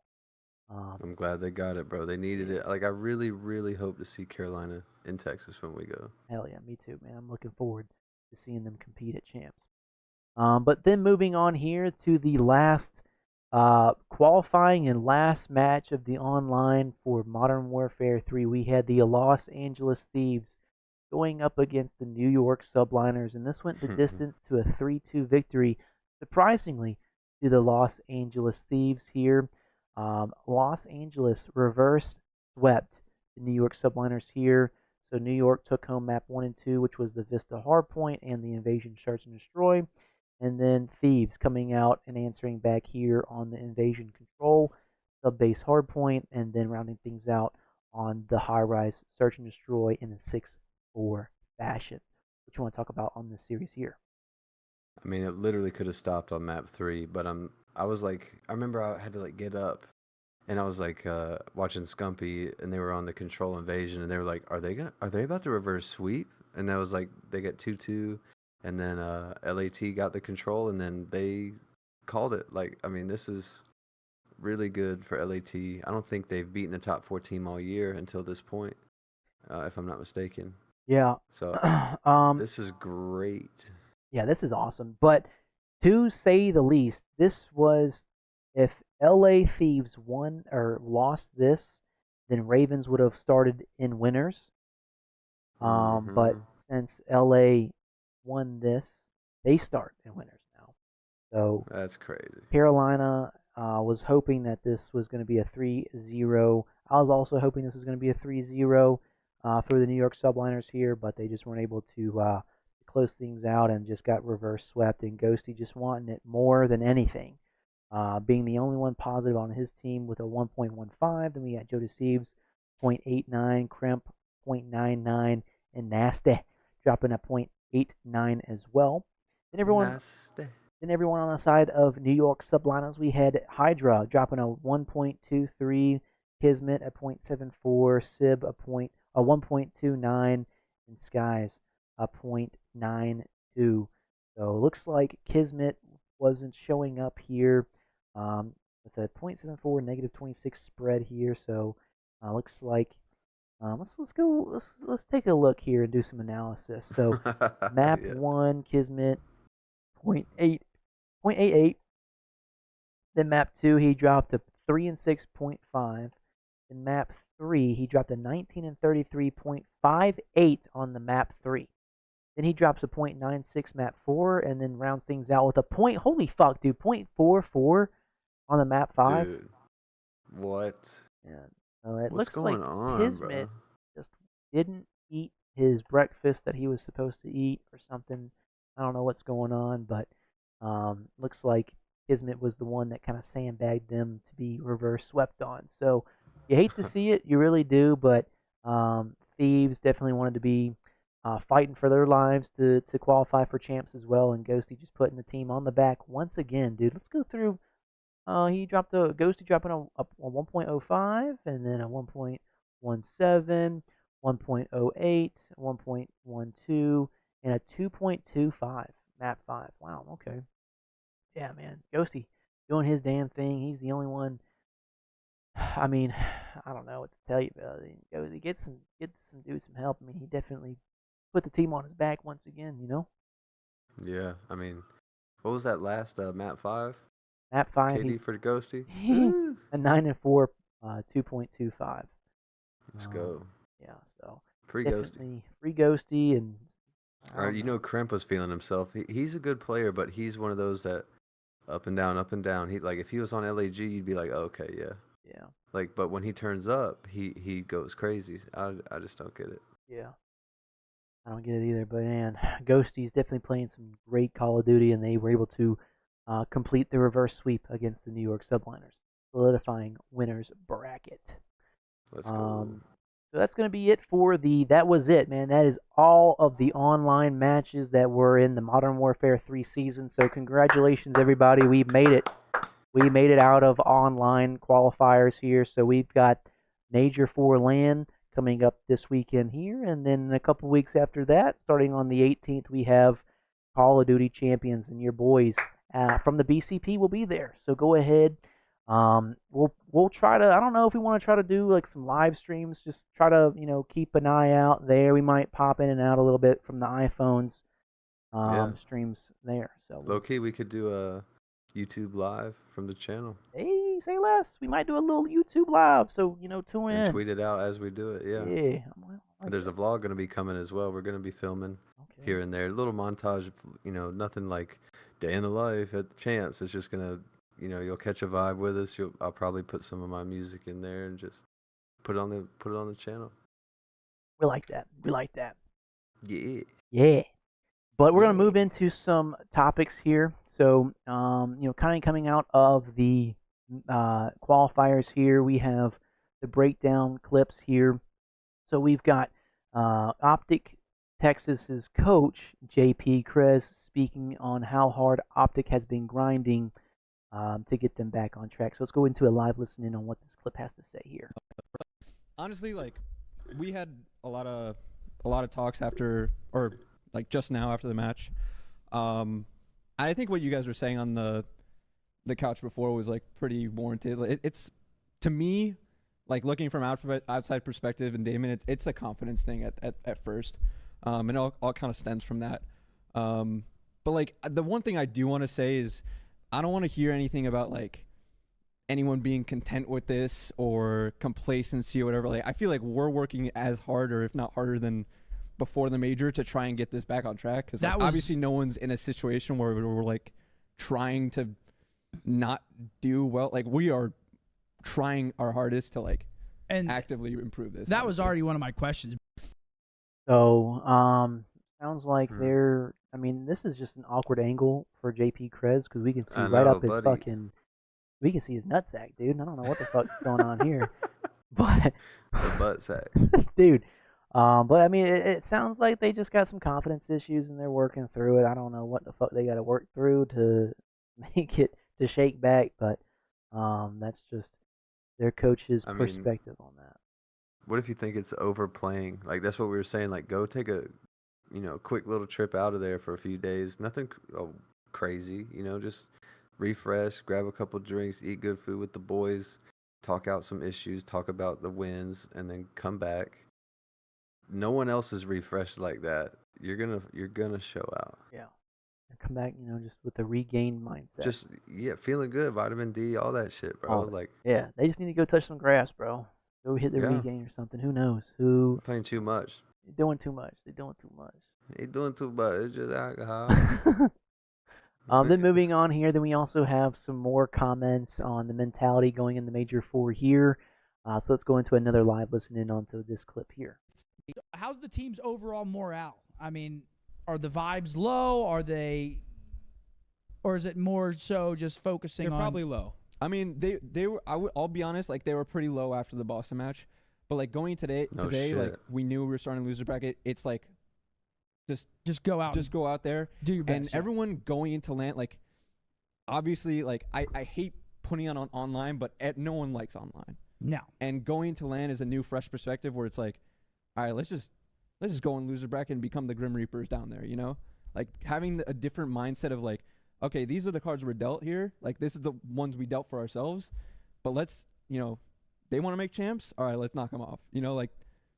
Um, I'm glad they got it, bro. They needed yeah, it. Like I really, really hope to see Carolina in Texas when we go. hell yeah, me too, man. I'm looking forward to seeing them compete at champs. But then moving on here to the last qualifying and last match of the online for Modern Warfare 3, we had the Los Angeles Thieves going up against the New York Subliners, and this went the distance to a 3-2 victory, surprisingly, to the Los Angeles Thieves here. Los Angeles reverse swept the New York Subliners here. So New York took home map 1 and 2, which was the Vista Hardpoint and the Invasion Search and Destroy. And then Thieves coming out and answering back here on the Invasion Control, sub-base Hardpoint, and then rounding things out on the high-rise Search and Destroy in the 6 4 fashion. What you want to talk about on this series here? I mean, it literally could have stopped on map 3, but I was like, I remember I had to like get up, and I was like watching Scumpy, and they were on the control invasion, and they were like, are they about to reverse sweep? And that was like they got 2-2, and then LAT got the control, and then they called it. Like, I mean, this is really good for LAT. I don't think they've beaten a top 4 team all year until this point, if I'm not mistaken. Yeah. So um, this is great. yeah, this is awesome. But to say the least, this was if LA Thieves won or lost this, then Ravens would have started in winners. But Hmm. since LA won this, they start in winners now. So That's crazy. Carolina was hoping that this was going to be a 3-0. I was also hoping this was going to be a 3-0 for the New York Subliners here, but they just weren't able to close things out and just got reverse swept. And Ghosty just wanting it more than anything, being the only one positive on his team with a 1.15. Then we got Joe Deceives 0.89, Kremp 0.99, and Nasty dropping a 0.89 as well. Then everyone Nasty. then everyone on the side of New York Subliners, we had Hydra dropping a 1.23, Kismet a 0.74, Sib a 1.29, and Skies a 0.92. So it looks like Kismet wasn't showing up here with a 0.74 negative 26 spread here. So looks like let's take a look here and do some analysis. So map Yeah. 1 Kismet 0.8 0.88. Then map 2, he dropped to 3 and 6.5. In map 3, he dropped a 19 and 33.58 on the map 3. Then he drops a 0.96 map 4 and then rounds things out with a point. Holy fuck, dude, 0.44 on the map 5. Dude, what? Yeah. So it What's looks like going on, Kismet bro? just didn't eat his breakfast that he was supposed to eat or something. I don't know what's going on, but looks like Kismet was the one that kind of sandbagged them to be reverse swept on. So you hate to see it, you really do, but Thieves definitely wanted to be fighting for their lives to qualify for champs as well, and Ghosty just putting the team on the back once again, dude. Let's go through he dropped a Ghosty dropping a 1.05 and then a 1.17, 1.08, 1.12, and a 2.25 map 5. Wow, okay. Yeah, man. Ghosty doing his damn thing. He's the only one. I mean, I don't know what to tell you about it. Ghosty, get some dude some help. I mean, he definitely put the team on his back once again, you know? Yeah, I mean, what was that last map 5? Map 5, KD for Ghosty? he Ooh, a 9 and 4, 2.25. let's Um, go. yeah, so Free Ghosty. definitely free Ghosty, and I don't You know, know. Kremp was feeling himself. He's a good player, but he's one of those that up and down, up and down. He like if he was on LAG, you'd be like, okay, yeah. Yeah, Like, but when he turns up, he goes crazy. I just don't get it. yeah, I don't get it either. But man, Ghosty's definitely playing some great Call of Duty, and they were able to complete the reverse sweep against the New York Subliners, solidifying winners bracket. Let's go. Um, so that's going to be it for the. That was it, man. That is all of the online matches that were in the Modern Warfare 3 season. So congratulations, everybody. We made it. We made it out of online qualifiers here. So we've got Major 4 LAN coming up this weekend here. And then a couple weeks after that, starting on the 18th, we have Call of Duty Champions. And your boys from the BCP will be there. So go ahead. We'll try to. I don't know if we want to try to do like some live streams. Just try to keep an eye out there. We might pop in and out a little bit from the iPhones Yeah. streams there. So Low key, we could do a YouTube live from the channel hey, say less. We might do a little YouTube live. So tune and in. tweet it out as we do it. Yeah. Yeah, I like There's a that. vlog going to be coming as well. We're going to be filming Okay. here and there. A little montage, nothing like day in the life at the Champs. It's just going to, you'll catch a vibe with us. I'll probably put some of my music in there and just put it on the channel. We like that. We like that. Yeah. Yeah. But we're going to Yeah. move into some topics here. So, kind of coming out of the qualifiers here, we have the breakdown clips here. So we've got OpTic Texas's coach, JP Krez, speaking on how hard OpTic has been grinding to get them back on track. So let's go into a live listening on what this clip has to say here. Honestly, like we had a lot of talks after, or like just now after the match. I think what you guys were saying on the couch before was like pretty warranted. It's to me, like looking from outside perspective, and Damon, it's a confidence thing at first, and it all kind of stems from that. But like the one thing I do want to say is I don't want to hear anything about like anyone being content with this or complacency or whatever. Like I feel like we're working as hard, or if not harder than before the major, to try and get this back on track, because like, obviously no one's in a situation where we're like trying to not do well. Like we are trying our hardest to like actively improve this. That was already one of my questions. So sounds like they're, I mean, this is just an awkward angle for JP Krez, because we can see right up his fucking, we can see his nutsack, dude. I don't know what the fuck's going on here, but the butt sack, dude. But I mean, it sounds like they just got some confidence issues and they're working through it. I don't know what the fuck they got to work through to make it to shake back, but that's just their coach's perspective on that. What if you think it's overplaying? Like that's what we were saying. Like go take a, quick little trip out of there for a few days. Nothing crazy, just refresh, grab a couple drinks, eat good food with the boys, talk out some issues, talk about the wins, and then come back. No one else is refreshed like that. You're gonna show out. Yeah. Come back, just with a regained mindset. Just feeling good, vitamin D, all that shit, bro. Like yeah, they just need to go touch some grass, bro. Go hit the regain or something. Who knows? Who playing too much? They're doing too much. They're doing too much. They doing too much. It's just alcohol. Then moving on here, then we also have some more comments on the mentality going in the Major 4 here. So let's go into another live listening onto this clip here. How's the team's overall morale? I mean, are the vibes low? Are they, or is it more so just focusing on? They're probably low. I mean, they were. I'll be honest. Like they were pretty low after the Boston match, but like going today, like we knew we were starting to lose the bracket. It's like, just go out there, do your best. And everyone going into land, like, obviously, like I hate putting on online, but no one likes online. No. And going to land is a new, fresh perspective where it's like, all right, let's just go in loser bracket and become the Grim Reapers down there, Like having a different mindset of like, okay, these are the cards we're dealt here. Like this is the ones we dealt for ourselves, but let's, they want to make champs. All right, let's knock them off. Like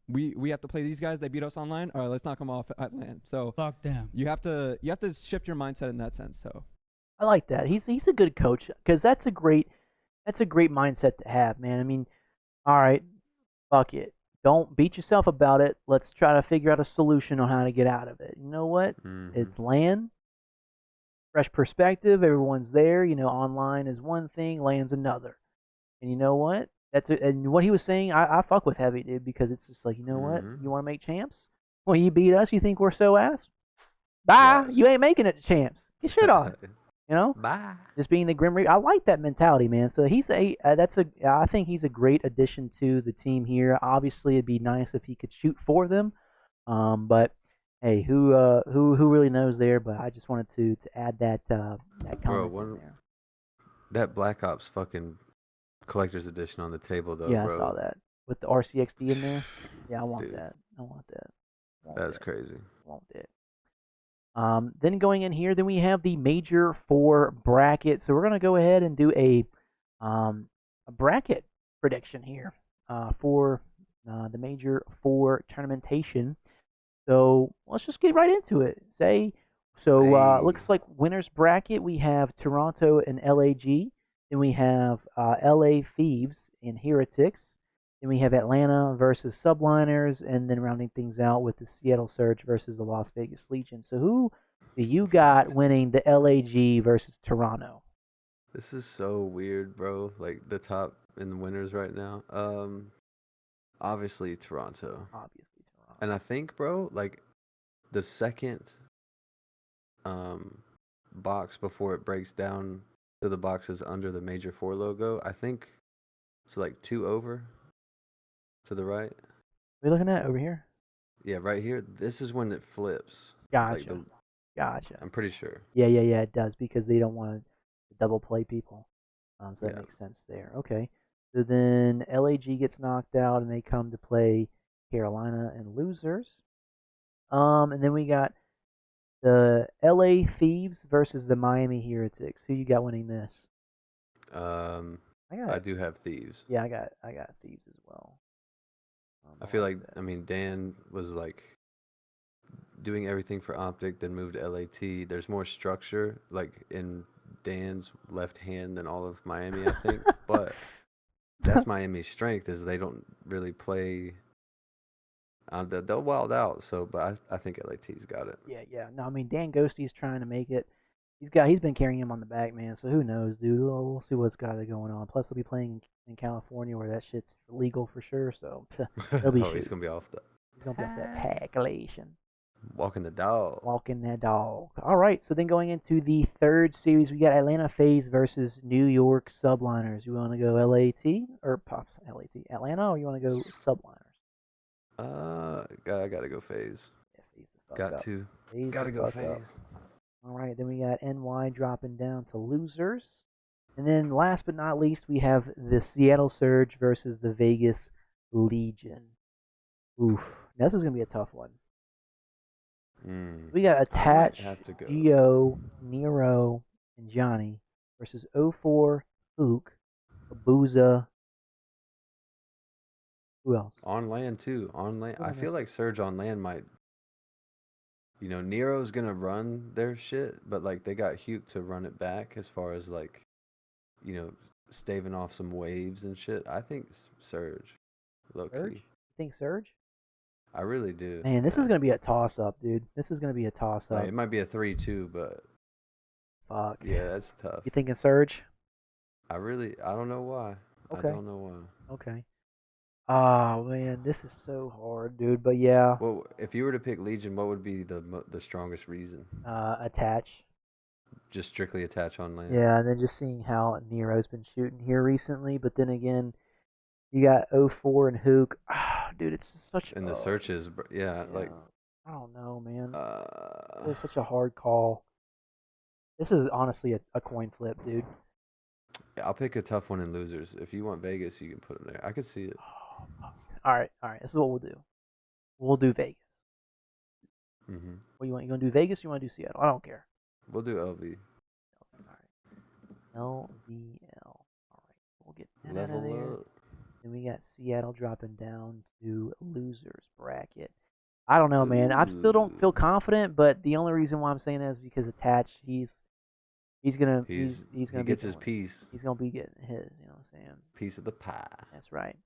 we have to play these guys. They beat us online. All right, let's knock them off at land. So fuck them. You have to shift your mindset in that sense. So I like that. He's a good coach, because that's a great mindset to have, man. I mean, all right, fuck it. Don't beat yourself about it. Let's try to figure out a solution on how to get out of it. You know what? It's land, fresh perspective. Everyone's there. Online is one thing, land's another. And you know what? And what he was saying, I fuck with Heavy, dude, because it's just like, you know what? You want to make champs? Well, you beat us. You think we're so ass? Bye. You ain't making it to champs. Get shit on. Bye. Just being the Grim Reaper. I like that mentality, man. So I think he's a great addition to the team here. Obviously, it'd be nice if he could shoot for them. But hey, who really knows there? But I just wanted to add that comment in there. That Black Ops fucking collector's edition on the table, though. Yeah, bro. I saw that with the RCXD in there. Yeah, I want that. That's crazy. I want that. Then going in here, then we have the Major 4 bracket. So we're gonna go ahead and do a bracket prediction here for the Major 4 tournamentation. So let's just get right into it. Looks like winners bracket. We have Toronto and LAG. Then we have LA Thieves and Heretics. Then we have Atlanta versus Subliners, and then rounding things out with the Seattle Surge versus the Las Vegas Legion. So who do you got winning the LAG versus Toronto? This is so weird, bro. Like the top in the winners right now. Obviously Toronto. And I think, bro, like the second box before it breaks down to the boxes under the Major 4 logo, I think so, like 2 over to the right. What are we looking at over here? Yeah, right here. This is when it flips. Like Gotcha. Gotcha. I'm pretty sure. Yeah, it does because they don't want to double play people. So that Yeah. makes sense there. Okay. So then LAG gets knocked out and they come to play Carolina and losers. And then we got the LA Thieves versus the Miami Heretics. Who you got winning this? I got I do have thieves. Yeah, I got Thieves as well. I feel like that. I mean Dan was like doing everything for OpTic, then moved to LAT. There's more structure like in Dan's left hand than all of Miami, I think. But that's Miami's strength is they don't really play. They'll wild out. So, but I think LAT's got it. Yeah. No, I mean Dan Ghosty's trying to make it. He's been carrying him on the back, man. So who knows, dude? We'll see what's got it going on. Plus, they'll be playing in California where that shit's legal for sure. So they'll be Oh, he's shooting. gonna be off the He's gonna be off that calculation. walking the dog. Walking that dog. All right. So then going into the third series, we got Atlanta FaZe versus New York Subliners. You want to go LAT or pops LAT Atlanta, or you want to go Subliners? I gotta go phase. Yeah, FaZe the fuck Got up. to. FaZe Gotta the go fuck up. phase. All right, then we got NY dropping down to losers. And then last but not least, we have the Seattle Surge versus the Vegas Legion. Oof. Now, this is going to be a tough one. We got I might Attach, have to go. Geo, Nero, and Johnny versus 04, Ook, Abuza. Who else? On land too. On land. Who am I I feel missing? like Surge on land might. You know, Nero's gonna run their shit, but like they got Hugh to run it back as far as like, you know, staving off some waves and shit. I think Surge, low Surge? key. You think Surge? I really do. Man, this yeah. is going to be a toss up, dude. This is going to be a toss up. Like, it might be a 3-2, but Fuck. yeah, that's tough. You thinking Surge? I don't know why. Okay. I don't know why. Okay. Oh man, this is so hard, dude. But yeah, Well, if you were to pick Legion, what would be the strongest reason? Attach. Just strictly attach on land. Yeah, and then just seeing how Nero's been shooting here recently. But then again, you got 04 and Hook. Ah, dude, it's just such. And the searches, yeah, like. I don't know, man. Uh, It's such a hard call. This is honestly a coin flip, dude. I'll pick a tough one in losers. If you want Vegas, you can put them there. I could see it. All right. This is what we'll do. We'll do Vegas. Mm-hmm. What you want? You gonna do Vegas? Or you want to do Seattle? I don't care. We'll do LV. All right. LVL. All right. We'll get that out of Level there. up. Then we got Seattle dropping down to losers bracket. I don't know, man. I still don't feel confident, but the only reason why I'm saying that is because Attach, he's gonna He be gets his going. piece. He's gonna be getting his. You know what I'm saying? Piece of the pie. That's right.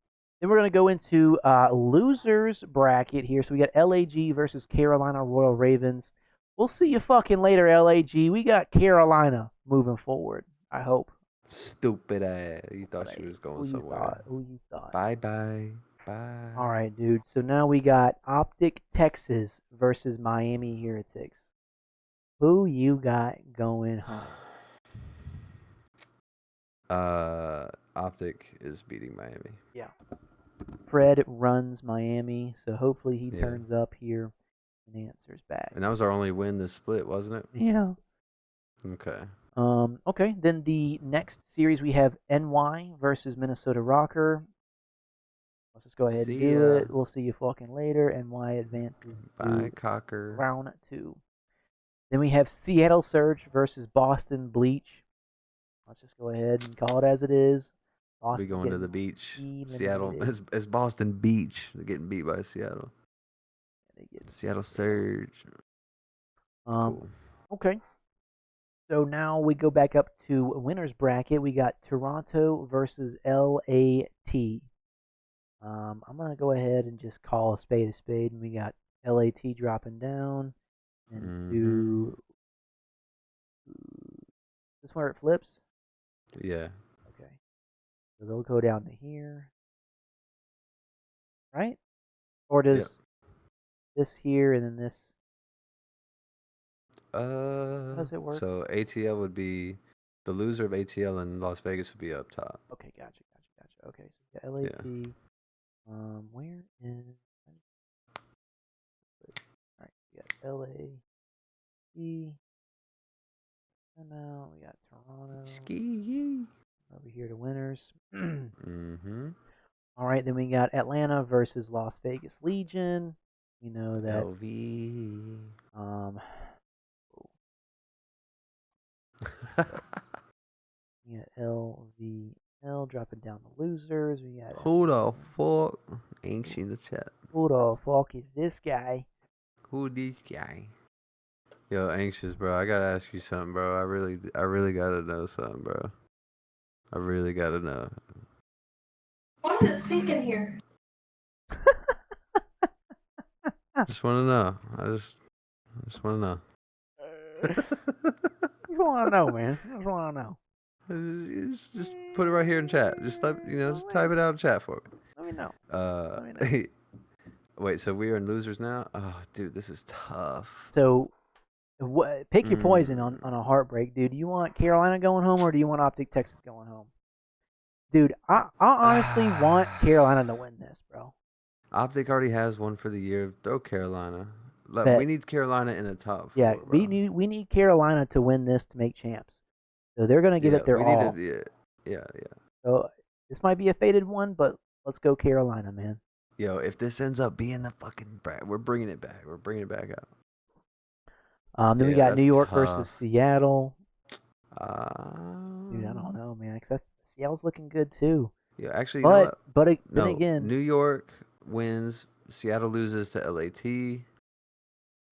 Then we're gonna go into losers bracket here. So we got LAG versus Carolina Royal Ravens. We'll see you fucking later, LAG. We got Carolina moving forward. I hope. Stupid ass. You thought she was going somewhere. Who you thought? Bye bye. Bye. All right, dude. So now we got OpTic Texas versus Miami Heretics. Who you got going home? OpTic is beating Miami. Yeah. Fred runs Miami, so hopefully he Yeah. turns up here and answers back. And that was our only win this split, wasn't it? Yeah. Okay. Okay. Then the next series we have NY versus Minnesota Rocker. Let's just go ahead and See do ya. it. We'll see you fucking later. NY advances Bye, to Cocker. round 2. Then we have Seattle Surge versus Boston Bleach. Let's just go ahead and call it as it is. We going to the beach. Seattle. eliminated. It's Boston Beach. They're getting beat by Seattle. They get Seattle Surge. Cool. Okay. So now we go back up to winners bracket. We got Toronto versus LAT. I'm gonna go ahead and just call a spade, and we got LAT dropping down into this where it flips. Yeah. Okay, so they'll go down to here, right? Or does this here and then this? How does it work? So ATL would be the loser of ATL and Las Vegas would be up top. Okay, gotcha. Okay, so we got LAT. Where is LA. And now we got Toronto. Ski. Over here to winners. Mm-hmm. All right, then we got Atlanta versus Las Vegas Legion. You know that. LV. We got LVL dropping down the losers. We got Who the fuck? Ain't she in the chat? who the fuck is this guy? Who this guy? Yo, anxious, bro. I gotta ask you something, bro. I really gotta know something, bro. I really gotta know. Why does it stink in here? Just wanna know. I just wanna know. You want to know, man? I just want to know. Just put it right here in chat. Just type, just type it out in chat for me. Let me know. Wait. So we are in losers now. Oh, dude, this is tough. So, pick your poison on a heartbreak, dude. Do you want Carolina going home or do you want OpTic Texas going home? Dude, I honestly want Carolina to win this, bro. OpTic already has one for the year. Throw Carolina. Bet. We need Carolina in the top 4. Yeah, bro. we need Carolina to win this to make champs. So they're gonna give it their all. Yeah. So this might be a faded one, but let's go Carolina, man. Yo, if this ends up being the fucking we're bringing it back. We're bringing it back out. Then we got New York tough. versus Seattle. Dude, I don't Dude, know, man. Except Seattle's looking good too. Yeah, actually, you know what? Then again, New York wins. Seattle loses to LAT,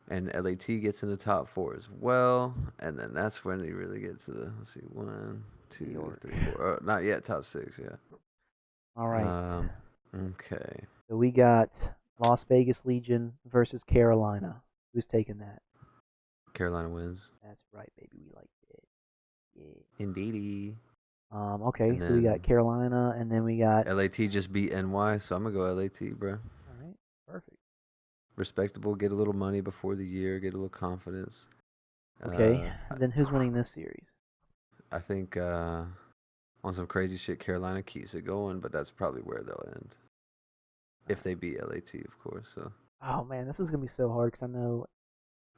and LAT gets in the top 4 as well. And then that's when you really get to the 1, 2, 3, 4. Not yet top 6. Yeah. All right. Okay. So we got Las Vegas Legion versus Carolina. Who's taking that? Carolina wins. That's right, baby. We like it. Yeah. Indeedy. Okay, so we got Carolina, and then we got LAT just beat NY, so I'm gonna go LAT, bro. All right, perfect. Respectable, get a little money before the year, get a little confidence. Okay, then who's winning this series? I think on some crazy shit, Carolina keeps it going, but that's probably where they'll end. If they beat LAT, of course. So. Oh man, this is gonna be so hard because I know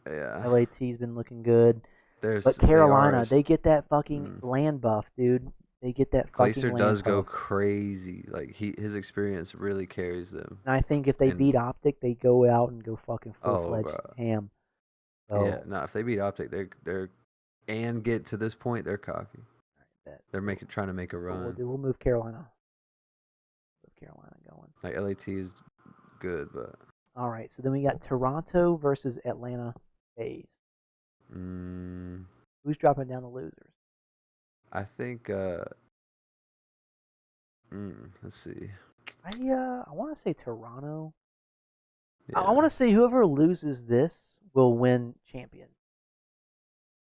Yeah. LAT's been looking good, but Carolina, they get that fucking land buff, dude. They get that fucking Glacier land does buff. go crazy. Like his experience really carries them. And I think if they beat OpTic, they go out and go fucking full-fledged ham. So, yeah, no, if they beat OpTic, they're and get to this point, they're cocky. They're trying to make a run. We'll move Carolina. Move Carolina going. Like LAT is good, but. All right, so then we got Toronto versus Atlanta A's. Who's dropping down the losers? I think. Let's see. I want to say Toronto. Yeah. I want to say whoever loses this will win champion.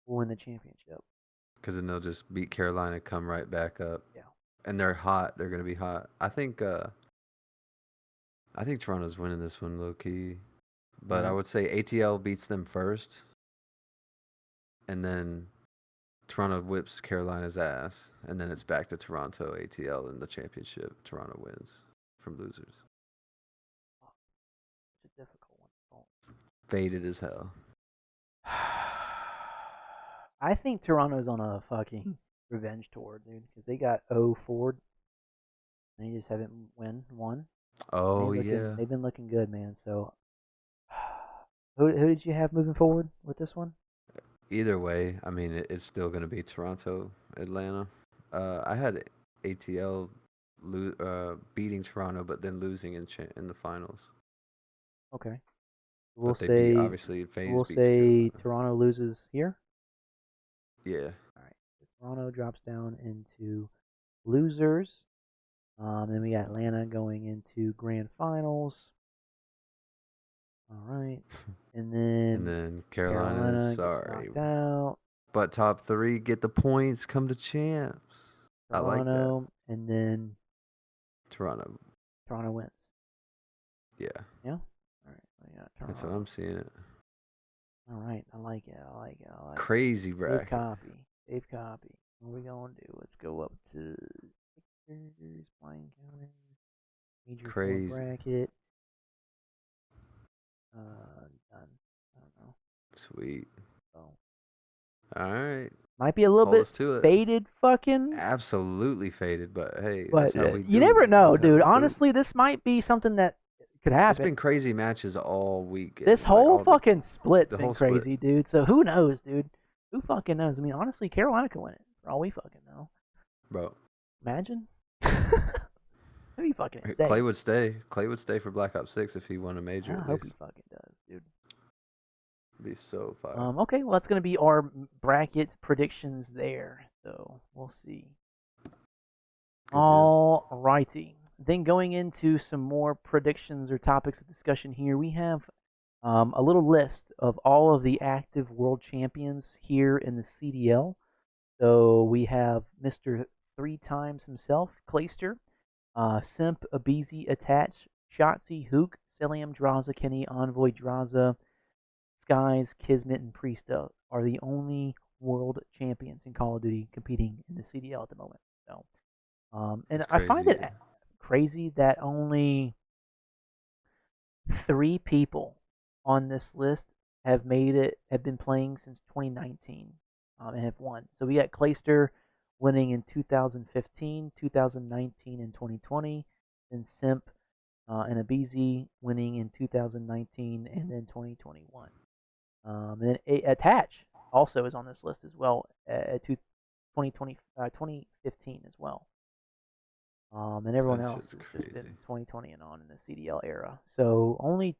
Will win the championship. Because then they'll just beat Carolina, come right back up. Yeah. And they're hot. They're gonna be hot. I think Toronto's winning this one, low key. But I would say ATL beats them first, and then Toronto whips Carolina's ass, and then it's back to Toronto, ATL in the championship. Toronto wins from losers. It's a difficult one. Faded as hell. I think Toronto's on a fucking revenge tour, dude, because they got 0-4, and they just haven't won. Oh yeah, they've been looking good, man. So, who did you have moving forward with this one? Either way, I mean, it's still going to be Toronto, Atlanta. I had ATL beating Toronto, but then losing in the finals. Okay. We'll say obviously we'll say Toronto loses here. Yeah. All right. So Toronto drops down into losers. Then we got Atlanta going into grand finals. All right. And then Carolina sorry. Gets knocked out. But top 3 get the points, come to champs. Toronto, I like that. And then Toronto wins. Yeah. Yeah? All right. Yeah, that's what I'm seeing it. All right. I like it. Crazy bracket. Save copy. What are we going to do? Let's go up to pictures, blind counter, major bracket. Done. I don't know. Sweet. So, All right. might be a little Hold bit us to it. faded, fucking. Absolutely faded, but hey, that's But how we you do. never know, That's how dude. we do. Honestly, this might be something that could It's happen. been crazy matches all weekend. This like, whole all the, fucking split's the been whole split. crazy, dude. So who knows, dude? Who fucking knows? I mean, honestly, Carolina could win it for all we fucking know. Bro. Imagine. That'd be fucking insane. Clay would stay. Clay would stay for Black Ops 6 if he won a major I at hope least. he fucking does, dude. It'd be so fire. Okay, well, that's going to be our bracket predictions there. So we'll see. All righty. Then going into some more predictions or topics of discussion here, we have a little list of all of the active world champions here in the CDL. So we have Mr. 3 times himself, Clayster, Simp, Abizi, Attach, Shotzi, Hook, Celium, Draza, Kenny, Envoy, Draza, Skies, Kismet, and Priesta are the only world champions in Call of Duty competing in the CDL at the moment. So, and That's I find it crazy. crazy that only 3 people on this list have been playing since 2019, and have won. So we got Clayster winning in 2015, 2019, and 2020, and Simp and Abizi winning in 2019 and then 2021. And then Attach also is on this list as well at 2015 as well. And everyone That's else just has just crazy. been 2020 and on in the CDL era. So only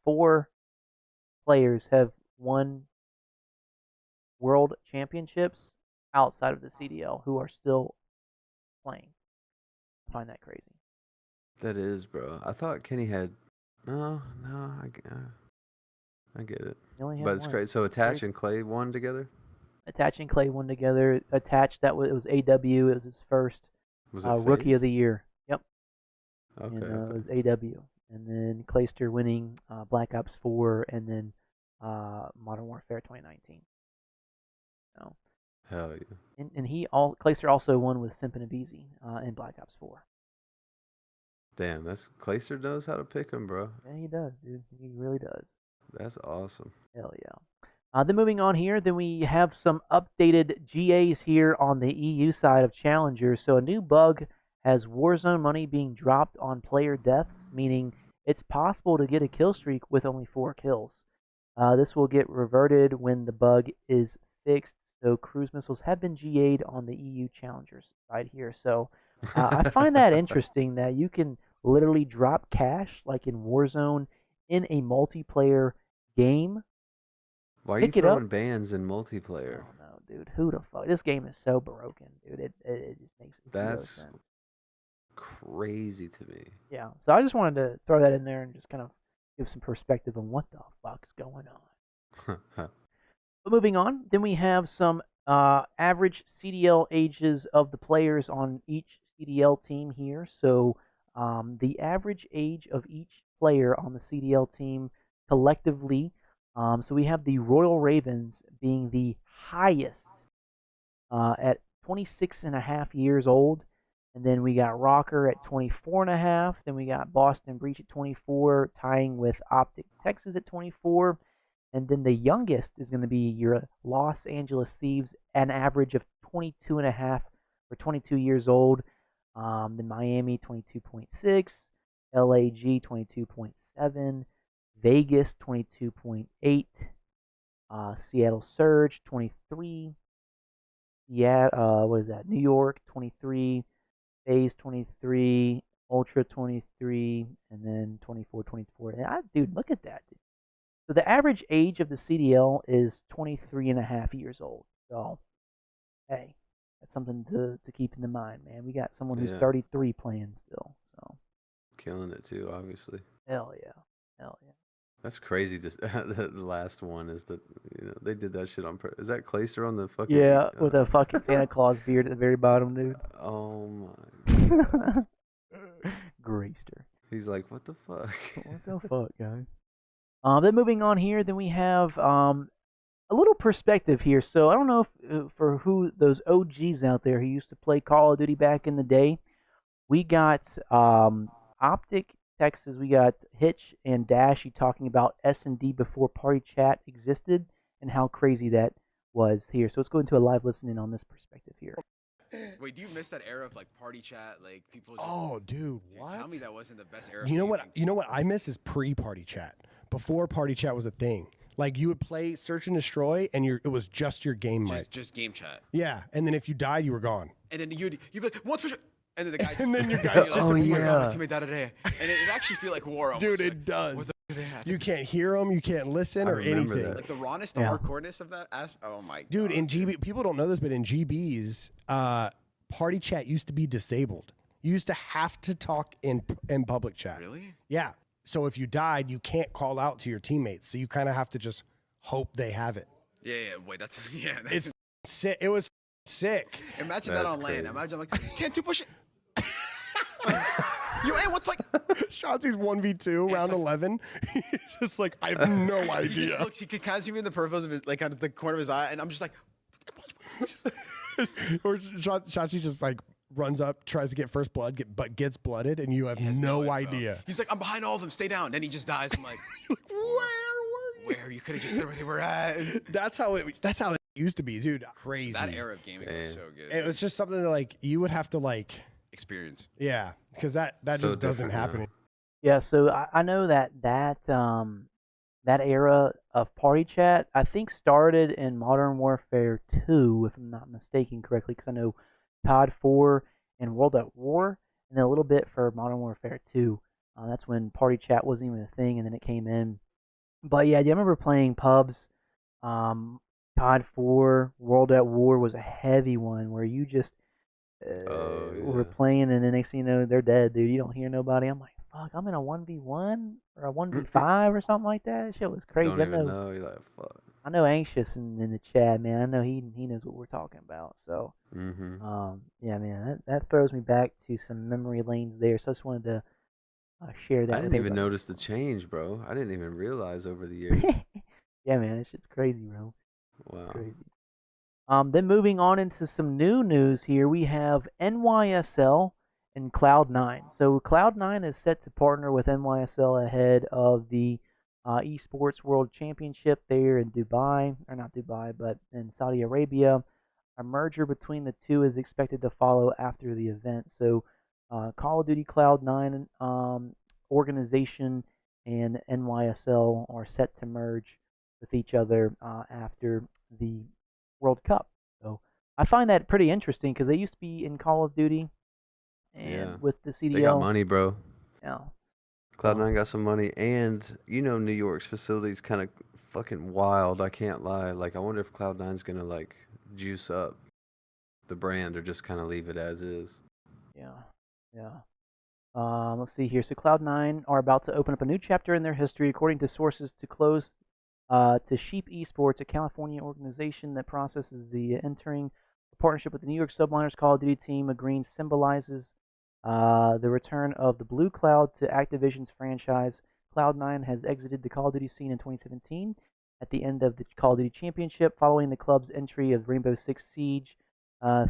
4 players have won world championships outside of the CDL who are still playing. I find that crazy. That is, bro. I thought Kenny had. No, I get it. He only had But it's one. crazy. So Attach and Clay won together? Attach and Clay won together. Attach, it was AW. It was his first Was it rookie of FaZe? the year. Yep. Okay, And it okay. was AW. And then Clayster winning Black Ops 4 and then Modern Warfare 2019. So, Hell yeah. and Clayster also won with Simp and Abizi in Black Ops 4. Damn, that's Clayster knows how to pick him, bro. Yeah, he does, dude. He really does. That's awesome. Hell yeah. Then moving on here, then we have some updated GAs here on the EU side of Challengers. So a new bug has Warzone money being dropped on player deaths, meaning it's possible to get a kill streak with only 4 kills. This will get reverted when the bug is fixed. So cruise missiles have been GA'd on the EU Challengers side here. So I find that interesting that you can literally drop cash like in Warzone in a multiplayer game. Why are you Pick it up. throwing bans in multiplayer? Oh no, dude. Who the fuck? This game is so broken, dude. It just makes zero That's sense. crazy to me. Yeah. So I just wanted to throw that in there and just kind of give some perspective on what the fuck's going on. But moving on, then we have some average CDL ages of the players on each CDL team here. So the average age of each player on the CDL team collectively. So we have the Royal Ravens being the highest at 26 and a half years old. And then we got Rocker at 24 and a half. Then we got Boston Breach at 24, tying with OpTic Texas at 24. And then the youngest is going to be your Los Angeles Thieves, an average of 22 and a half or 22 years old. Then Miami 22.6, LAG 22.7, Vegas 22.8, Seattle Surge 23, what is that? New York 23, FaZe 23, Ultra 23, and then 24, 24. And dude, look at that. Dude. So the average age of the CDL is 23 and a half years old. So, hey, that's something to keep in the mind, man. We got someone who's 33 playing still. So killing it too, obviously. Hell yeah. Hell yeah. That's crazy. Just the last one is that they did that shit on purpose. Is that Clayster on the fucking? Yeah, with a fucking Santa Claus beard at the very bottom, dude. Oh my. Grayster. He's like, what the fuck? What the fuck, guys? Then moving on here, then we have a little perspective here. So I don't know if for who those OGs out there who used to play Call of Duty back in the day, we got OpTic texts, we got Hitch and Dashy talking about S&D before party chat existed and how crazy that was here. So let's go into a live listening on this perspective here. Wait, do you miss that era of like party chat? Like people just Oh, dude, what? tell me that wasn't the best era. You know of what? gaming. You know what I miss is pre-party chat. Before party chat was a thing. Like you would play Search and Destroy, and it was just your game mic. Just game chat. Yeah, and then if you died, you were gone. And then you'd be like, what's and then the guy And then your guy just just like, appeared. oh my teammate died today. And it actually feel like war almost. Dude, like, it does. what the f- they had? You can't hear them, you can't listen I or remember anything. that. Like the rawness, the Yeah. hardcoreness of that oh my god. Dude, in GB, people don't know this, but in GBs, party chat used to be disabled. You used to have to talk in public chat. Really? Yeah. So if you died, you can't call out to your teammates. So you kind of have to just hope they have it. Yeah, wait, that's that's It's sick. It was sick. imagine that That's on LAN. crazy. Imagine like, can't two push it. Like, you ain't what's like Shotzi's 1v2, round like- 11. He's just like, I have no he just idea. looks, he can kind of see me in the peripherals of his like out of the corner of his eye, and I'm just like Or Shotzi just like runs up, tries to get first blood, but gets blooded, and you have he has no info. idea. He's like, I'm behind all of them, stay down. Then he just dies. I'm like, where you could have just said where they were at. That's how it used to be, dude. Crazy. That era of gaming was so good. It was just something that like you would have to like, Experience. yeah, because that So just doesn't different happen. now. Yeah, so I know that era of party chat, I think, started in Modern Warfare 2, if I'm not mistaken correctly, because I know COD 4 and World at War, and then a little bit for Modern Warfare 2. That's when party chat wasn't even a thing, and then it came in. But yeah, I remember playing pubs. COD 4, World at War was a heavy one where you just were Yeah. playing, and the next thing you know, they're dead, dude. You don't hear nobody. I'm like, fuck, I'm in a 1v1 or a 1v5 or something like that. Shit was crazy. Don't even know. You're like, fuck. I know Anxious in the chat, man. I know he knows what we're talking about. So, Mm-hmm. yeah, man, that throws me back to some memory lanes there. So I just wanted to share that. I with didn't even everybody. notice the change, bro. I didn't even realize over the years. Yeah, man, that shit's crazy, bro. Wow. Crazy. Then moving on into some new news here, we have NYSL and Cloud9. So Cloud9 is set to partner with NYSL ahead of the Esports World Championship there in Dubai, or not Dubai, but in Saudi Arabia. A merger between the two is expected to follow after the event. So Call of Duty Cloud9 organization and NYSL are set to merge with each other after the World Cup. So I find that pretty interesting because they used to be in Call of Duty and Yeah. with the CDL. They got money, bro. Yeah. Cloud9 got some money, and New York's facility's kind of fucking wild. I can't lie. Like, I wonder if Cloud9's gonna like juice up the brand or just kind of leave it as is. Yeah. Let's see here. So Cloud9 are about to open up a new chapter in their history, according to sources to Sheep Esports, a California organization that processes the entering a partnership with the New York Subliners Call of Duty team. Agreeing symbolizes the return of the Blue Cloud to Activision's franchise. Cloud9 has exited the Call of Duty scene in 2017 at the end of the Call of Duty Championship, following the club's entry of Rainbow Six Siege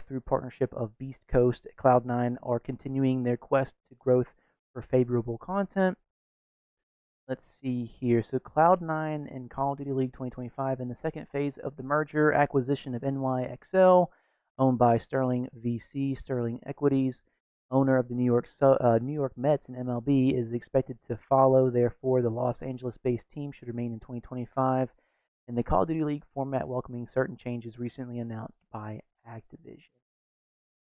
through partnership of Beast Coast. Cloud9 are continuing their quest to growth for favorable content. Let's see here. So Cloud9 and Call of Duty League 2025 in the second phase of the merger acquisition of NYXL, owned by Sterling VC, Sterling Equities, owner of the New York Mets and MLB, is expected to follow. Therefore, the Los Angeles-based team should remain in 2025 in the Call of Duty League format, welcoming certain changes recently announced by Activision.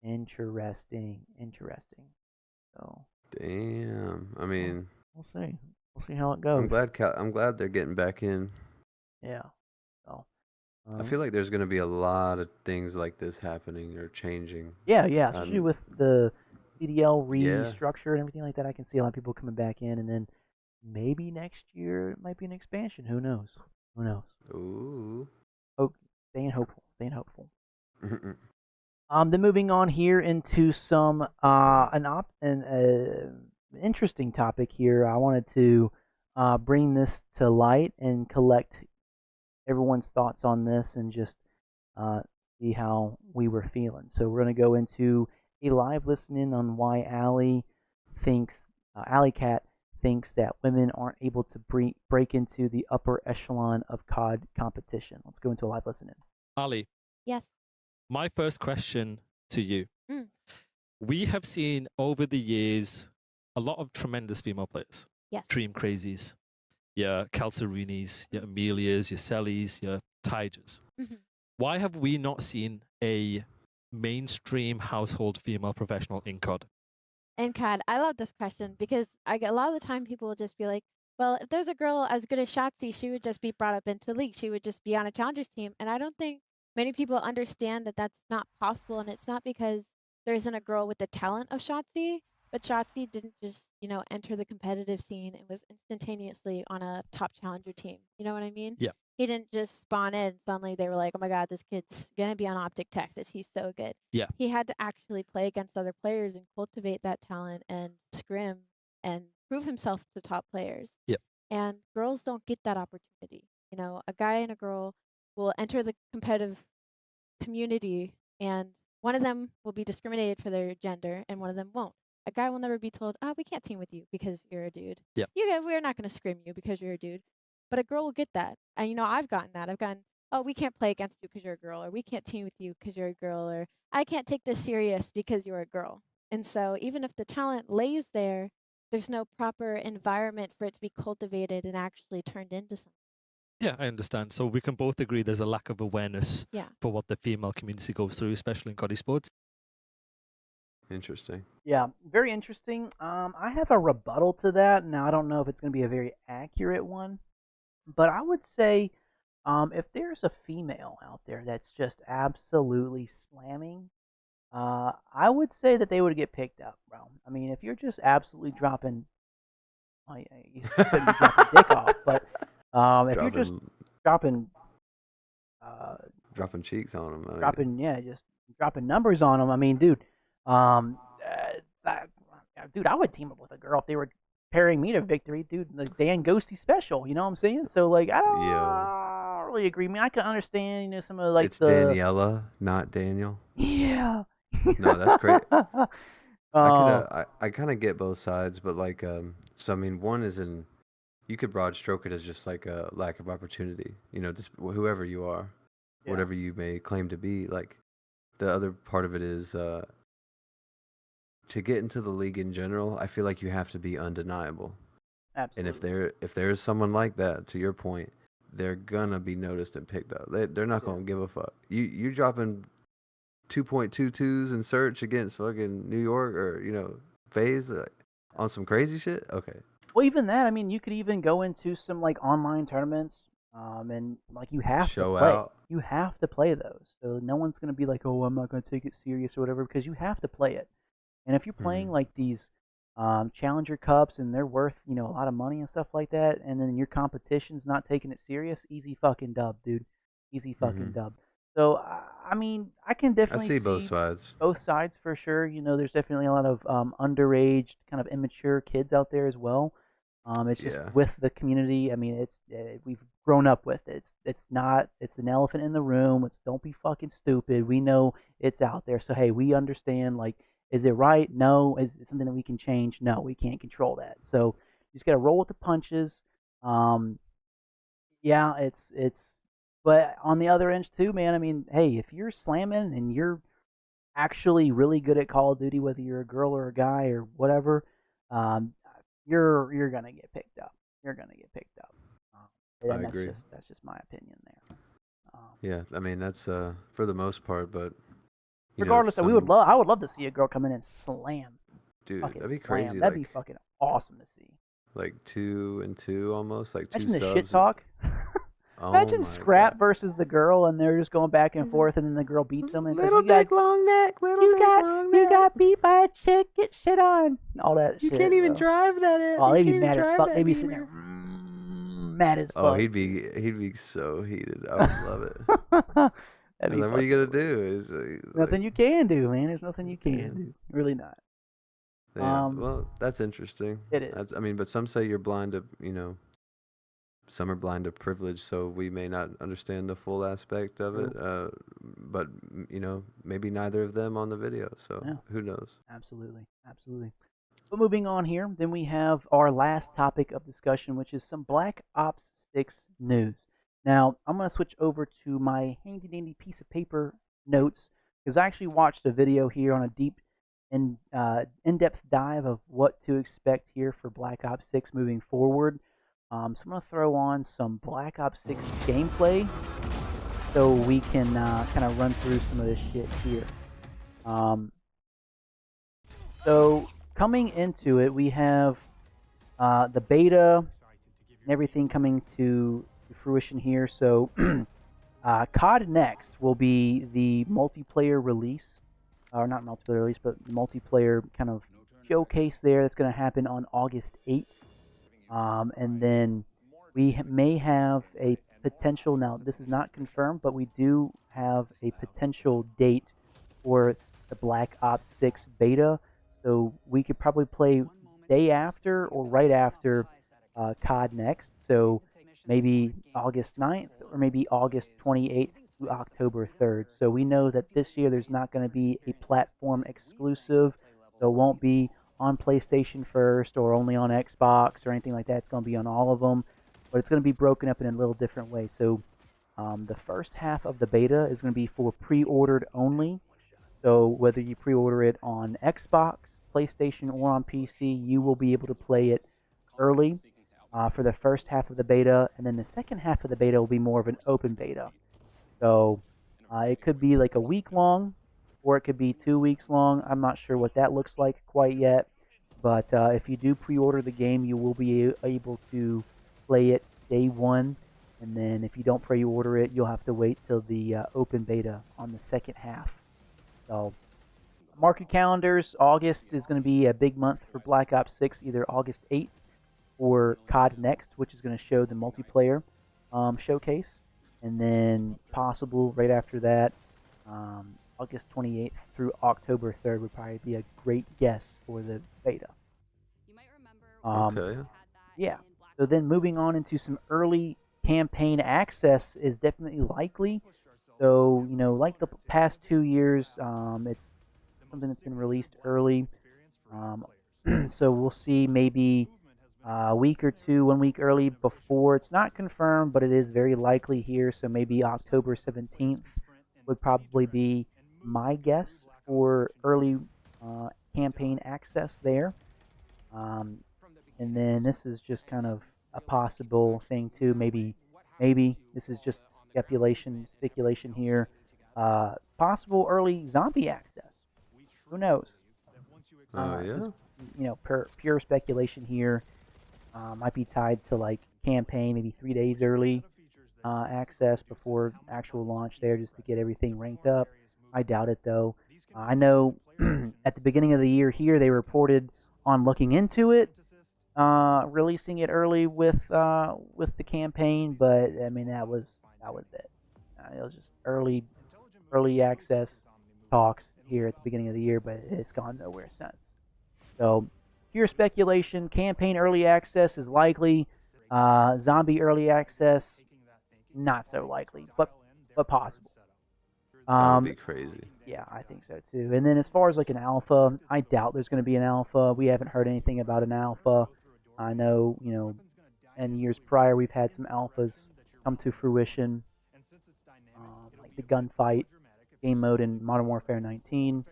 Interesting. So Damn. I mean, we'll see. We'll see how it goes. I'm glad they're getting back in. Yeah. So. I feel like there's gonna be a lot of things like this happening or changing. Yeah, especially with the CDL Yeah. restructure and everything like that. I can see a lot of people coming back in, and then maybe next year it might be an expansion. Who knows? Ooh. Staying hopeful. Then moving on here into some an interesting topic here. I wanted to bring this to light and collect everyone's thoughts on this and just see how we were feeling. So we're going to go into a live listening on why Alley Cat thinks that women aren't able to break into the upper echelon of COD competition. Let's go into a live listen in. Ali, Yes. my first question to you. Mm. We have seen over the years a lot of tremendous female players. Yes. Dream Crazies, your Calcerunis, your Amelias, your Sellys, your Tigers. Mhm. Why have we not seen a mainstream household female professional in COD? And Kad, I love this question because I get a lot of the time people will just be like, well, if there's a girl as good as Shotzi, she would just be brought up into the league. She would just be on a challengers team. And I don't think many people understand that that's not possible. And it's not because there isn't a girl with the talent of Shotzi, but Shotzi didn't just, enter the competitive scene and was instantaneously on a top challenger team. You know what I mean? Yeah. He didn't just spawn in. Suddenly they were like, oh my God, this kid's going to be on OpTic Texas. He's so good. Yeah. He had to actually play against other players and cultivate that talent and scrim and prove himself to top players. Yep. And girls don't get that opportunity. A guy and a girl will enter the competitive community and one of them will be discriminated for their gender and one of them won't. A guy will never be told, oh, we can't team with you because you're a dude. Yep. We're not going to scrim you because you're a dude. But a girl will get that. And, I've gotten that. I've gotten, oh, we can't play against you because you're a girl, or we can't team with you because you're a girl, or I can't take this serious because you're a girl. And so even if the talent lays there, there's no proper environment for it to be cultivated and actually turned into something. Yeah, I understand. So we can both agree there's a lack of awareness Yeah. for what the female community goes through, especially in COD esports. Interesting. Yeah, very interesting. I have a rebuttal to that. Now, I don't know if it's going to be a very accurate one, but I would say if there's a female out there that's just absolutely slamming, I would say that they would get picked up, bro. I mean, if you're just absolutely dropping, well, you couldn't be dropping dick off, but if you're just dropping, dropping cheeks on them, just dropping numbers on them. I mean, dude, dude, I would team up with a girl if they were pairing me to victory, dude. The Dan Ghosty special, you know what I'm saying? So like, I don't really agree. I mean, I can understand, some of like it's Daniela, not Daniel. Yeah. No, that's great. I kind of get both sides, but like, so I mean, one is you could broad stroke it as just like a lack of opportunity. Just whoever you are, whatever you may claim to be. Like, the other part of it is to get into the league in general. I feel like you have to be undeniable. Absolutely. And if there is someone like that, to your point, they're gonna be noticed and picked up. They're not gonna give a fuck. You're dropping 2.22s in search against fucking New York or FaZe on some crazy shit. Okay. Well, even that, I mean, you could even go into some like online tournaments, and like you have Show to play. out. You have to play those. So no one's gonna be like, oh, I'm not gonna take it serious or whatever, because you have to play it. And if you're playing like these challenger cups and they're worth a lot of money and stuff like that, and then your competition's not taking it serious, easy fucking dub, dude. Easy fucking dub. So I mean, I can definitely see both sides. Both sides for sure. There's definitely a lot of underage, kind of immature kids out there as well. It's just with the community. I mean, it's we've grown up with it. It's not. It's an elephant in the room. It's don't be fucking stupid. We know it's out there. So hey, we understand. Like, is it right? No. Is it something that we can change? No, we can't control that. So you just gotta roll with the punches. Yeah, it's. But on the other end too, man. I mean, hey, if you're slamming and you're actually really good at Call of Duty, whether you're a girl or a guy or whatever, you're gonna get picked up. You're gonna get picked up. I agree. That's just my opinion there. Yeah, I mean that's for the most part, but regardless, I would love to see a girl come in and slam. Dude, that'd be slam. crazy. That'd be fucking awesome to see. Like 2-2 almost, like Imagine 2 the subs. shit talk. Imagine my Scrap God. versus the girl, and they're just going back and forth, and then the girl beats them. And it's Little like, dick, long neck. Little dick, long neck. You got beat by a chick. Get shit on. All that You shit. can't even bro. drive that. Oh, they'd be You mad can't as drive fuck. that They'd be sitting there beamer. mad as fuck. Oh, he'd be so heated. I would love it. That'd be Like, what are you gonna fucking do? Is nothing you can do, man. There's nothing you can do. Really not. Yeah, well, that's interesting. It is. I mean, but some say you're blind to, some are blind to privilege, so we may not understand the full aspect of it. But maybe neither of them on the video. So who knows? Absolutely. But moving on here, then we have our last topic of discussion, which is some Black Ops 6 news. Now, I'm going to switch over to my handy dandy piece of paper notes because I actually watched a video here on a deep in-depth dive of what to expect here for Black Ops 6 moving forward. So I'm going to throw on some Black Ops 6 gameplay so we can kind of run through some of this shit here. So coming into it, we have the beta and everything coming to fruition here. So COD Next will be the multiplayer release, or not multiplayer release, but multiplayer kind of showcase there. That's going to happen on August 8th. And then we may have a potential, now this is not confirmed, but we do have a potential date for the Black Ops 6 beta. So we could probably play day after or right after COD Next. So maybe August 9th or maybe August 28th to October 3rd. So we know that this year there's not going to be a platform exclusive. So it won't be on PlayStation first or only on Xbox or anything like that. It's going to be on all of them, but it's going to be broken up in a little different way. So the first half of the beta is going to be for pre-ordered only. So whether you pre-order it on Xbox, PlayStation, or on PC, you will be able to play it early for the first half of the beta, and then the second half of the beta will be more of an open beta. So it could be like a week long, or it could be 2 weeks long. I'm not sure what that looks like quite yet, but if you do pre-order the game, you will be able to play it day one, and then if you don't pre-order it, you'll have to wait till the open beta on the second half. So, mark your calendars. August is going to be a big month for Black Ops 6, either August 8th or COD Next, which is going to show the multiplayer showcase. And then possible right after that, August 28th through October 3rd would probably be a great guess for the beta. Okay. Yeah. So then moving on into some early campaign access is definitely likely. So, you know, like the past 2 years, it's something that's been released early. So we'll see maybe a week or two, 1 week early before. It's not confirmed, but it is very likely here. So maybe October 17th would probably be my guess for early campaign access there. And then this is just kind of a possible thing too. Maybe this is just speculation here. Possible early zombie access. Who knows? Yeah. Just, you know, pure speculation here. Might be tied to like campaign, maybe 3 days early access before actual launch there, just to get everything ranked up. I doubt it though. I know at the beginning of the year here they reported on looking into it, releasing it early with the campaign, but I mean that was it. It was just early access talks here at the beginning of the year, but it's gone nowhere since. So pure speculation. Campaign early access is likely. Zombie early access, not so likely, but possible. That would be crazy. Yeah, I think so too. And then as far as like an alpha, I doubt there's going to be an alpha. We haven't heard anything about an alpha. I know, you know, in years prior we've had some alphas come to fruition, like the gunfight game mode in Modern Warfare 19.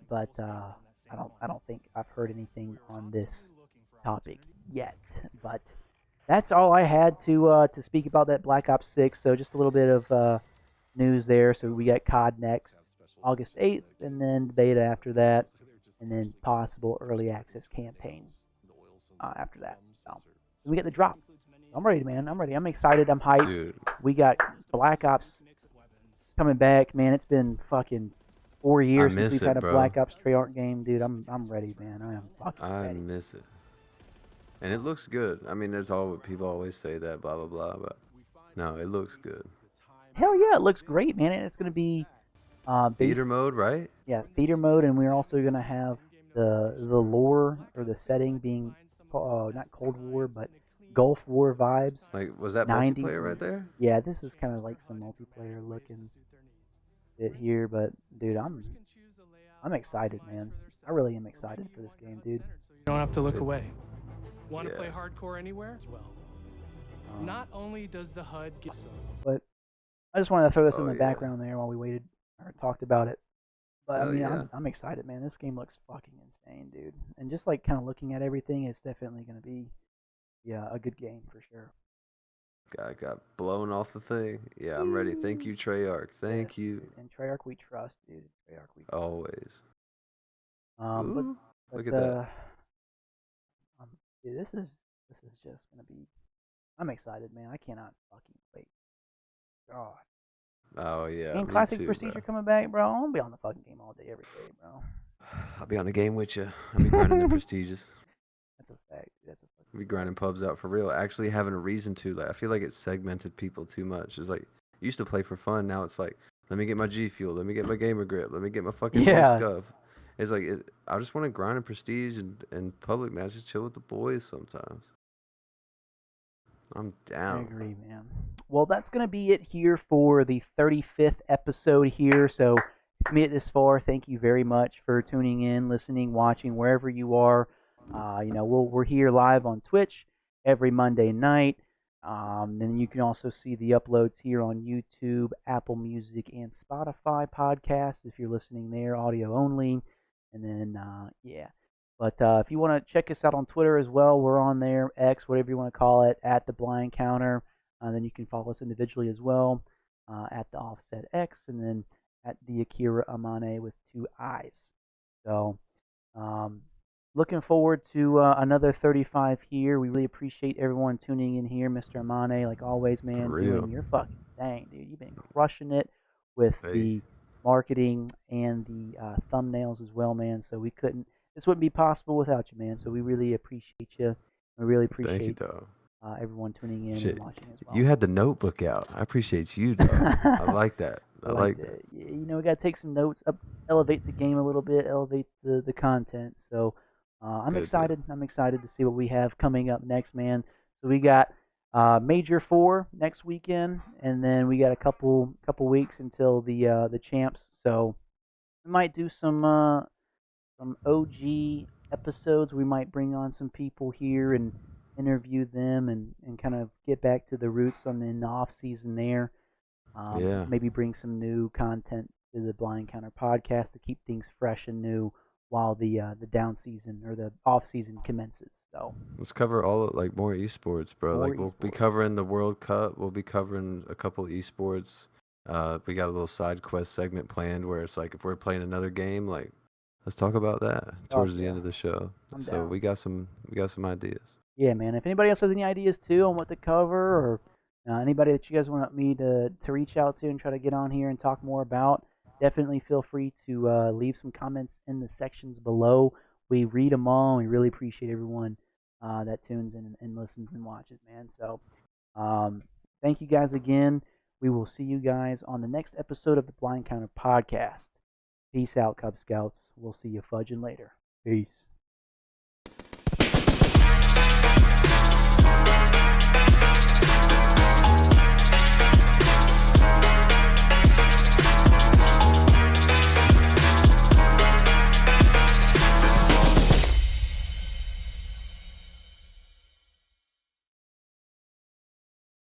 But I don't think I've heard anything on this topic yet. But that's all I had to speak about that Black Ops 6. So just a little bit of news there. So we got COD next, August 8th, and then beta after that, and then possible early access campaign after that. So we get the drop. I'm ready, man. I'm ready. I'm excited. I'm hyped. Dude. We got Black Ops coming back, man. It's been fucking 4 years since we've had a Black Ops Treyarch game, dude. I'm ready, man. I am fucking ready. I miss it. And it looks good. I mean, there's all people always say that, blah blah blah, but no, it looks good. Hell yeah, it looks great, man. And it's gonna be theater mode, right? Yeah, theater mode, and we're also gonna have the lore or the setting being not Cold War, but Gulf War vibes. Like, was that 90s multiplayer right there? Yeah, this is kind of like some multiplayer looking bit here, but dude, I'm excited, man. I really am excited for this game, dude. You don't have to look away. Want to Yeah. play hardcore anywhere? As well. Not only does the HUD get awesome, But I just wanted to throw this in Oh, the yeah. background there while we waited or talked about it. But I Hell mean, yeah. I'm excited, man. This game looks fucking insane, dude. And just like kind of looking at everything, it's definitely going to be, yeah, a good game for sure. Guy got blown off the thing. Yeah, I'm ready. Thank you, Treyarch. Thank Yes, you. dude. And Treyarch we trust, dude. Treyarch we trust. Always. But Ooh, look at that. dude, this is just gonna be. I'm excited, man. I cannot fucking wait. God. Oh yeah. And Me classic too, procedure bro. coming back, bro. I'm gonna be on the fucking game all day, every day, bro. I'll be on the game with you. I'll be grinding the prestiges. That's a fact. That's a fucking. I'll be grinding pubs out for real. Actually having a reason to. Like I feel like it segmented people too much. It's like you used to play for fun. Now it's like let me get my G Fuel. Let me get my gamer grip. Let me get my fucking Yeah. scuff. It's like I just want to grind in prestige and public matches, chill with the boys sometimes. I'm I down. agree, man. Well, that's going to be it here for the 35th episode here. So, if you made it this far, thank you very much for tuning in, listening, watching, wherever you are. We're here live on Twitch every Monday night. Then you can also see the uploads here on YouTube, Apple Music, and Spotify podcasts if you're listening there, audio only. And then, yeah. But if you want to check us out on Twitter as well, we're on there, X, whatever you want to call it, at the Blind Counter. Then you can follow us individually as well, at the Offset X, and then at the AKIIRA AMANE with 2 I's. So, looking forward to another 35 here. We really appreciate everyone tuning in here, Mr. AMANE, like always, man, For real. doing your fucking thing, dude. You've been crushing it with Hey. the marketing and the thumbnails as well, man. So this wouldn't be possible without you, man. So we really appreciate you. We really Thank you, appreciate dog. everyone tuning in Shit. and watching as well. You had the notebook out. I appreciate you, dog. I like that. I like that. Yeah, we got to take some notes, elevate the game a little bit, elevate the content. So I'm Good excited. I'm excited to see what we have coming up next, man. So we got Major 4 next weekend, and then we got a couple weeks until the champs. So we might do some OG episodes. We might bring on some people here and interview them and kind of get back to the roots in the off season there. Yeah. Maybe bring some new content to the Blind Counter podcast to keep things fresh and new while the down season or the off season commences. So Let's cover more esports, bro. More Like we'll be esports. covering the World Cup. We'll be covering a couple esports. We got a little side quest segment planned where it's like if we're playing another game, like let's talk about that towards the end of the show. I'm So down. we got some ideas. yeah, man. If anybody else has any ideas too on what to cover or anybody that you guys want me to reach out to and try to get on here and talk more about, definitely feel free to leave some comments in the sections below. We read them all. And we really appreciate everyone that tunes in and listens and watches, man. So thank you guys again. We will see you guys on the next episode of the Blind Counter podcast. Peace out, Cub Scouts. We'll see you fudging later. Peace.